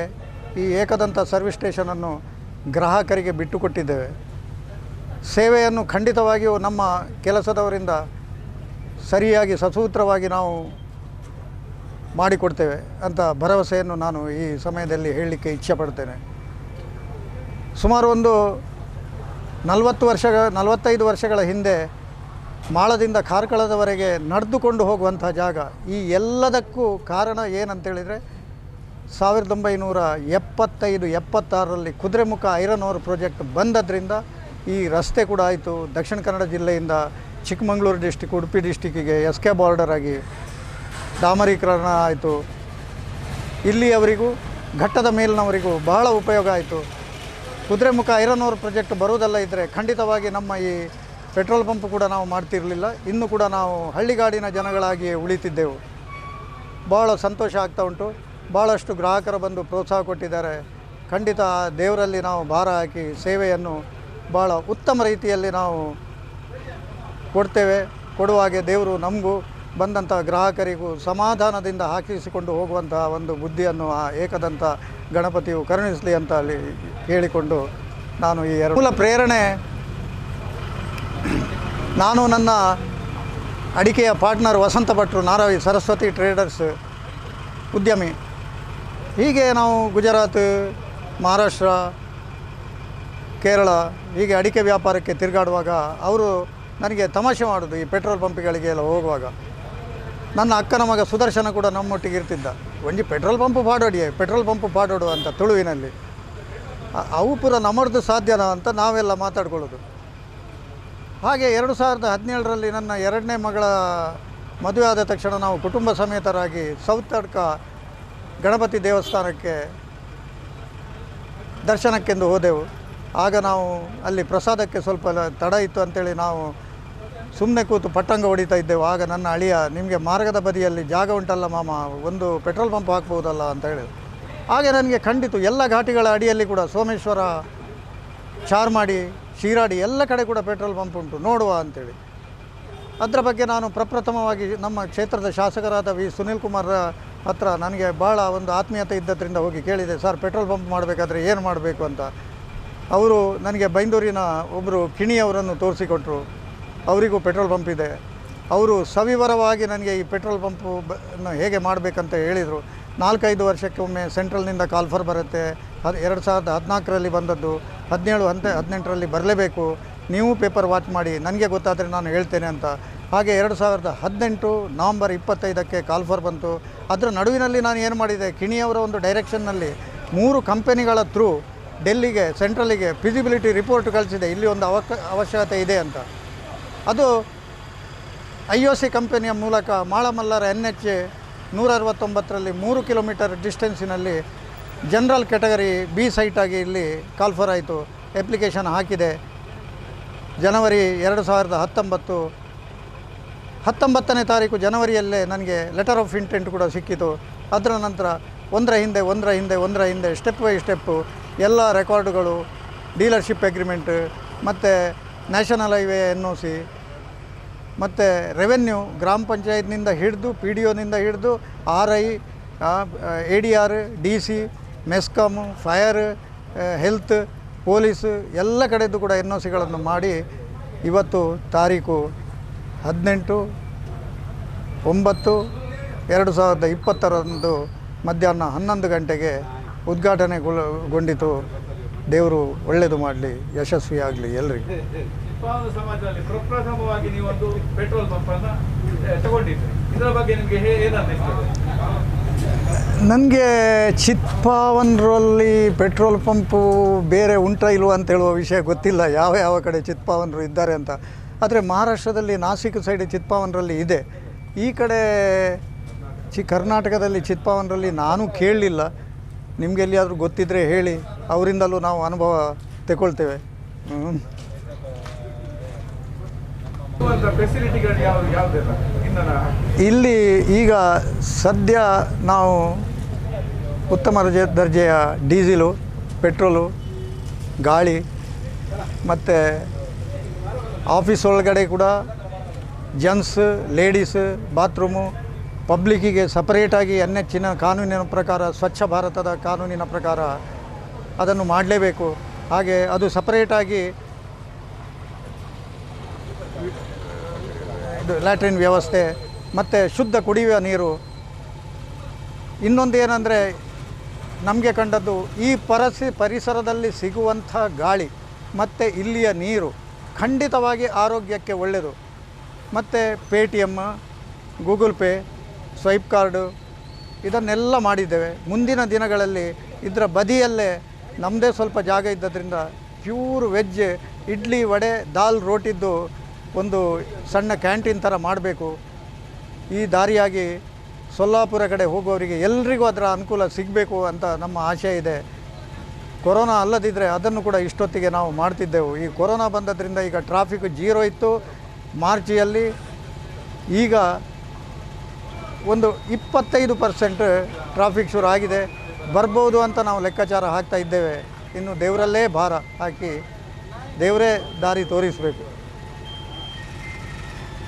ಈ ಏಕದಂತ ಸರ್ವಿಸ್ ಸ್ಟೇಷನನ್ನು ಗ್ರಾಹಕರಿಗೆ ಬಿಟ್ಟುಕೊಟ್ಟಿದ್ದೇವೆ. ಸೇವೆಯನ್ನು ಖಂಡಿತವಾಗಿಯೂ ನಮ್ಮ ಕೆಲಸದವರಿಂದ ಸರಿಯಾಗಿ ಸಸೂತ್ರವಾಗಿ ನಾವು ಮಾಡಿಕೊಡ್ತೇವೆ ಅಂತ ಭರವಸೆಯನ್ನು ನಾನು ಈ ಸಮಯದಲ್ಲಿ ಹೇಳಲಿಕ್ಕೆ ಇಚ್ಛೆಪಡ್ತೇನೆ. ಸುಮಾರು ಒಂದು 45 ವರ್ಷಗಳ ಹಿಂದೆ ಮಾಳದಿಂದ ಕಾರ್ಕಳದವರೆಗೆ ನಡೆದುಕೊಂಡು ಹೋಗುವಂಥ ಜಾಗ. ಈ ಎಲ್ಲದಕ್ಕೂ ಕಾರಣ ಏನಂತೇಳಿದರೆ 1975-76ರಲ್ಲಿ ಕುದುರೆಮುಖ ಐರನ್ ಓರ್ ಪ್ರಾಜೆಕ್ಟ್ ಬಂದದ್ರಿಂದ ಈ ರಸ್ತೆ ಕೂಡ ಆಯಿತು. ದಕ್ಷಿಣ ಕನ್ನಡ ಜಿಲ್ಲೆಯಿಂದ ಚಿಕ್ಕಮಗಳೂರು ಡಿಸ್ಟಿಕ್, ಉಡುಪಿ ಡಿಸ್ಟಿಕ್ಕಿಗೆ SK ಬಾರ್ಡರ್ ಆಗಿ ಡಾಮರೀಕರಣ ಆಯಿತು. ಇಲ್ಲಿಯವರಿಗೂ ಘಟ್ಟದ ಮೇಲಿನವರಿಗೂ ಬಹಳ ಉಪಯೋಗ ಆಯಿತು. ಕುದುರೆಮುಖ ಐರನ್ ಓರ್ ಪ್ರಾಜೆಕ್ಟ್ ಬರುವುದಲ್ಲ ಇದ್ದರೆ ಖಂಡಿತವಾಗಿ ನಮ್ಮ ಈ ಪೆಟ್ರೋಲ್ ಪಂಪ್ ಕೂಡ ನಾವು ಮಾಡ್ತಿರಲಿಲ್ಲ. ಇನ್ನೂ ಕೂಡ ನಾವು ಹಳ್ಳಿಗಾಡಿನ ಜನಗಳಾಗಿ ಉಳಿತಿದ್ದೆವು. ಭಾಳ ಸಂತೋಷ ಆಗ್ತಾ ಉಂಟು. ಭಾಳಷ್ಟು ಗ್ರಾಹಕರು ಬಂದು ಪ್ರೋತ್ಸಾಹ ಕೊಟ್ಟಿದ್ದಾರೆ. ಖಂಡಿತ ದೇವರಲ್ಲಿ ನಾವು ಭಾರ ಹಾಕಿ ಸೇವೆಯನ್ನು ಭಾಳ ಉತ್ತಮ ರೀತಿಯಲ್ಲಿ ನಾವು ಕೊಡುವಾಗೆ ದೇವರು ನಮಗೂ ಬಂದಂಥ ಗ್ರಾಹಕರಿಗೂ ಸಮಾಧಾನದಿಂದ ಹಾಕಿಸಿಕೊಂಡು ಹೋಗುವಂಥ ಒಂದು ಬುದ್ಧಿಯನ್ನು ಆ ಏಕದಂತ ಗಣಪತಿಯು ಕರುಣಿಸಲಿ ಅಂತ ಅಲ್ಲಿ ಹೇಳಿಕೊಂಡು ನಾನು ಈ ಮೂಲ ಪ್ರೇರಣೆ ನಾನು ನನ್ನ ಅಡಿಕೆಯ ಪಾರ್ಟ್ನರ್ ವಸಂತ ಭಟ್ರು, ನಾರಾವಿ ಸರಸ್ವತಿ ಟ್ರೇಡರ್ಸ್ ಉದ್ಯಮಿ. ಹೀಗೆ ನಾವು ಗುಜರಾತ್, ಮಹಾರಾಷ್ಟ್ರ, ಕೇರಳ ಹೀಗೆ ಅಡಿಕೆ ವ್ಯಾಪಾರಕ್ಕೆ ತಿರುಗಾಡುವಾಗ ಅವರು ನನಗೆ ತಮಾಷೆ ಮಾಡೋದು. ಈ ಪೆಟ್ರೋಲ್ ಪಂಪ್ಗಳಿಗೆ ಎಲ್ಲ ಹೋಗುವಾಗ ನನ್ನ ಅಕ್ಕನ ಮಗ ಸುದರ್ಶನ ಕೂಡ ನಮ್ಮೊಟ್ಟಿಗೆ ಇರ್ತಿದ್ದ. ಒಂಜಿ ಪೆಟ್ರೋಲ್ ಪಂಪ್ ಪಾಡೋಡು ಅಂತ ತುಳುವಿನಲ್ಲಿ. ಅವು ಪೂರ ನಮ್ಮದು ಸಾಧ್ಯನಾ ಅಂತ ನಾವೆಲ್ಲ ಮಾತಾಡ್ಕೊಳ್ಳೋದು. ಹಾಗೆ 2017ರಲ್ಲಿ ನನ್ನ 2ನೇ ಮಗಳ ಮದುವೆ ಆದ ತಕ್ಷಣ ನಾವು ಕುಟುಂಬ ಸಮೇತರಾಗಿ ಸೌತ್ ಅಡ್ಕ ಗಣಪತಿ ದೇವಸ್ಥಾನಕ್ಕೆ ದರ್ಶನಕ್ಕೆಂದು ಹೋದೆವು. ಆಗ ನಾವು ಅಲ್ಲಿ ಪ್ರಸಾದಕ್ಕೆ ಸ್ವಲ್ಪ ತಡ ಇತ್ತು ಅಂಥೇಳಿ ನಾವು ಸುಮ್ಮನೆ ಕೂತು ಪಟ್ಟಂಗ ಹೊಡಿತಾ ಇದ್ದೆವು. ಆಗ ನನ್ನ ಅಳಿಯ, ನಿಮಗೆ ಮಾರ್ಗದ ಬದಿಯಲ್ಲಿ ಜಾಗ ಉಂಟಲ್ಲ ಮಾಮ, ಒಂದು ಪೆಟ್ರೋಲ್ ಪಂಪ್ ಹಾಕ್ಬೋದಲ್ಲ ಅಂತ ಹೇಳಿ. ಹಾಗೆ ನನಗೆ ಖಂಡಿತು ಎಲ್ಲ ಘಾಟಿಗಳ ಅಡಿಯಲ್ಲಿ ಕೂಡ ಸೋಮೇಶ್ವರ, ಚಾರ್ಮಾಡಿ, ಶಿರಾಡಿ ಎಲ್ಲ ಕಡೆ ಕೂಡ ಪೆಟ್ರೋಲ್ ಪಂಪ್ ಉಂಟು, ನೋಡುವ ಅಂಥೇಳಿ. ಅದರ ಬಗ್ಗೆ ನಾನು ಪ್ರಪ್ರಥಮವಾಗಿ ನಮ್ಮ ಕ್ಷೇತ್ರದ ಶಾಸಕರಾದ ವಿ ಸುನೀಲ್ ಕುಮಾರ್ ಹತ್ರ ನನಗೆ ಭಾಳ ಒಂದು ಆತ್ಮೀಯತೆ ಇದ್ದದ್ರಿಂದ ಹೋಗಿ ಕೇಳಿದೆ, ಸರ್ ಪೆಟ್ರೋಲ್ ಪಂಪ್ ಮಾಡಬೇಕಾದ್ರೆ ಏನು ಮಾಡಬೇಕು ಅಂತ. ಅವರು ನನಗೆ ಬೈಂದೂರಿನ ಒಬ್ಬರು ಕಿಣಿಯವರನ್ನು ತೋರಿಸಿಕೊಟ್ರು. ಅವರಿಗೂ ಪೆಟ್ರೋಲ್ ಪಂಪ್ ಇದೆ. ಅವರು ಸವಿವರವಾಗಿ ನನಗೆ ಈ ಪೆಟ್ರೋಲ್ ಪಂಪನ್ನು ಹೇಗೆ ಮಾಡಬೇಕಂತ ಹೇಳಿದರು. 4-5 ವರ್ಷಕ್ಕೊಮ್ಮೆ ಸೆಂಟ್ರಲ್ನಿಂದ ಕಾಲ್ಫರ್ ಬರುತ್ತೆ. 2014ರಲ್ಲಿ ಬಂದದ್ದು, 17-18ರಲ್ಲಿ ಬರಲೇಬೇಕು. ನೀವು ಪೇಪರ್ ವಾಚ್ ಮಾಡಿ, ನನಗೆ ಗೊತ್ತಾದರೆ ನಾನು ಹೇಳ್ತೇನೆ ಅಂತ. ಹಾಗೆ 2018 ನವಂಬರ್ 25ಕ್ಕೆ ಕಾಲ್ಫರ್ ಬಂತು. ಅದರ ನಡುವಿನಲ್ಲಿ ನಾನು ಏನು ಮಾಡಿದೆ, ಕಿಣಿಯವರ ಒಂದು ಡೈರೆಕ್ಷನ್ನಲ್ಲಿ 3 ಕಂಪನಿಗಳ ಥ್ರೂ ಡೆಲ್ಲಿಗೆ, ಸೆಂಟ್ರಲಿಗೆ ಫಿಸಿಬಿಲಿಟಿ ರಿಪೋರ್ಟ್ ಕಳಿಸಿದೆ, ಇಲ್ಲಿ ಒಂದು ಅವಶ್ಯಕತೆ ಇದೆ ಅಂತ. ಅದು IOC ಕಂಪನಿಯ ಮೂಲಕ ಮಾಳಮಲ್ಲಾರ NH 169ರಲ್ಲಿ 3 ಕಿಲೋಮೀಟರ್ ಡಿಸ್ಟೆನ್ಸಿನಲ್ಲಿ ಜನರಲ್ ಕ್ಯಾಟಗರಿ B ಸೈಟಾಗಿ ಇಲ್ಲಿ ಕಾಲ್ಫರ್ ಆಯಿತು. ಅಪ್ಲಿಕೇಶನ್ ಹಾಕಿದೆ. ಜನವರಿ 19ನೇ ತಾರೀಕು ಜನವರಿಯಲ್ಲೇ ನನಗೆ ಲೆಟರ್ ಆಫ್ ಇಂಟೆಂಟ್ ಕೂಡ ಸಿಕ್ಕಿತು. ಅದರ ನಂತರ ಒಂದರ ಹಿಂದೆ ಸ್ಟೆಪ್ ಬೈ ಸ್ಟೆಪ್ಪು ಎಲ್ಲ ರೆಕಾರ್ಡುಗಳು, ಡೀಲರ್ಶಿಪ್ ಅಗ್ರಿಮೆಂಟ್ ಮತ್ತು ನ್ಯಾಷನಲ್ ಹೈವೇ NOC ಮತ್ತು ರೆವೆನ್ಯೂ ಗ್ರಾಮ ಪಂಚಾಯತ್ನಿಂದ ಹಿಡಿದು PDOನಿಂದ ಹಿಡಿದು RI ADR DC MESCOM fire health police ಎಲ್ಲ ಕಡೆಯದ್ದು ಕೂಡ NOCಗಳನ್ನು ಮಾಡಿ ಇವತ್ತು ತಾರೀಕು 18/9/2020 ಮಧ್ಯಾಹ್ನ 11 ಗಂಟೆಗೆ ಉದ್ಘಾಟನೆಗೊಂಡಿತು. ದೇವರು ಒಳ್ಳೆಯದು ಮಾಡಲಿ, ಯಶಸ್ವಿಯಾಗಲಿ ಎಲ್ರಿಗೂ. ಚಿತ್ಪಾವನ ಸಮಾಜದಲ್ಲಿ ಪ್ರಪ್ರಥಮವಾಗಿ ನೀವೊಂದು ಪೆಟ್ರೋಲ್ ಪಂಪನ್ನು ತಗೊಂಡಿದ್ರಿ, ಇದರ ಬಗ್ಗೆ ನಿಮಗೆ ಏನು ಅನ್ನಿಸ್ತದೆ? ನನಗೆ ಚಿತ್ಪಾವನರಲ್ಲಿ ಪೆಟ್ರೋಲ್ ಪಂಪು ಬೇರೆ ಉಂಟಾ ಇಲ್ವಾ ಅಂತ ಹೇಳುವ ವಿಷಯ ಗೊತ್ತಿಲ್ಲ, ಯಾವ ಕಡೆ ಚಿತ್ಪಾವನರು ಇದ್ದಾರೆ ಅಂತ. ಆದರೆ ಮಹಾರಾಷ್ಟ್ರದಲ್ಲಿ ನಾಸಿಕ್ ಸೈಡ್ ಚಿತ್ಪಾವನರಲ್ಲಿ ಇದೆ. ಈ ಕಡೆ ಕರ್ನಾಟಕದಲ್ಲಿ ಚಿತ್ಪಾವನರಲ್ಲಿ ನಾನು ಕೇಳಲಿಲ್ಲ. ನಿಮಗೆ ಎಲ್ಲಿಯಾದರೂ ಗೊತ್ತಿದ್ದರೆ ಹೇಳಿ, ಅವರಿಂದಲೂ ನಾವು ಅನುಭವ ತಗೊಳ್ತೇವೆ. ಇಲ್ಲಿ ಈಗ ಸದ್ಯ ನಾವು ಉತ್ತಮ ದರ್ಜೆಯ ಡೀಸೆಲು, ಪೆಟ್ರೋಲು, ಗಾಳಿ ಮತ್ತು ಆಫೀಸ್ ಒಳಗಡೆ ಕೂಡ ಜೆಂಟ್ಸ್ ಲೇಡೀಸ್ ಬಾತ್ರೂಮು, ಪಬ್ಲಿಕ್ಕಿಗೆ ಸಪರೇಟಾಗಿ NHನ ಕಾನೂನಿನ ಪ್ರಕಾರ, ಸ್ವಚ್ಛ ಭಾರತದ ಕಾನೂನಿನ ಪ್ರಕಾರ ಅದನ್ನು ಮಾಡಲೇಬೇಕು. ಹಾಗೆ ಅದು ಸಪರೇಟಾಗಿ ಲ್ಯಾಟ್ರಿನ್ ವ್ಯವಸ್ಥೆ ಮತ್ತು ಶುದ್ಧ ಕುಡಿಯುವ ನೀರು. ಇನ್ನೊಂದು ಏನಂದರೆ ನಮಗೆ ಕಂಡದ್ದು ಈ ಪರಿಸರದಲ್ಲಿ ಸಿಗುವಂಥ ಗಾಳಿ ಮತ್ತು ಇಲ್ಲಿಯ ನೀರು ಖಂಡಿತವಾಗಿ ಆರೋಗ್ಯಕ್ಕೆ ಒಳ್ಳೆಯದು. ಮತ್ತು Paytm, Google pay, swipe card ಇದನ್ನೆಲ್ಲ ಮಾಡಿದ್ದೇವೆ. ಮುಂದಿನ ದಿನಗಳಲ್ಲಿ ಇದರ ಬದಿಯಲ್ಲೇ ನಮ್ಮದೇ ಸ್ವಲ್ಪ ಜಾಗ ಇದ್ದದ್ರಿಂದ ಪ್ಯೂರ್ ವೆಜ್ ಇಡ್ಲಿ, ವಡೆ, ದಾಲ್, ರೋಟಿದ್ದು ಒಂದು ಸಣ್ಣ ಕ್ಯಾಂಟೀನ್ ಥರ ಮಾಡಬೇಕು. ಈ ದಾರಿಯಾಗಿ ಸೊಲ್ಲಾಪುರ ಕಡೆ ಹೋಗುವವರಿಗೆ ಎಲ್ರಿಗೂ ಅದರ ಅನುಕೂಲ ಸಿಗಬೇಕು ಅಂತ ನಮ್ಮ ಆಶೆ ಇದೆ. ಕೊರೋನಾ ಅಲ್ಲದಿದ್ದರೆ ಅದನ್ನು ಕೂಡ ಇಷ್ಟೊತ್ತಿಗೆ ನಾವು ಮಾಡ್ತಿದ್ದೆವು. ಈ ಕೊರೋನಾ ಬಂದದ್ರಿಂದ ಈಗ ಟ್ರಾಫಿಕ್ 0 ಇತ್ತು ಮಾರ್ಚಿಯಲ್ಲಿ. ಈಗ ಒಂದು 25% ಟ್ರಾಫಿಕ್ ಶುರು ಆಗಿದೆ, ಬರ್ಬೋದು ಅಂತ ನಾವು ಲೆಕ್ಕಾಚಾರ ಹಾಕ್ತಾ ಇದ್ದೇವೆ. ಇನ್ನು ದೇವರಲ್ಲೇ ಭಾರ ಹಾಕಿ ದೇವರೇ ದಾರಿ ತೋರಿಸಬೇಕು.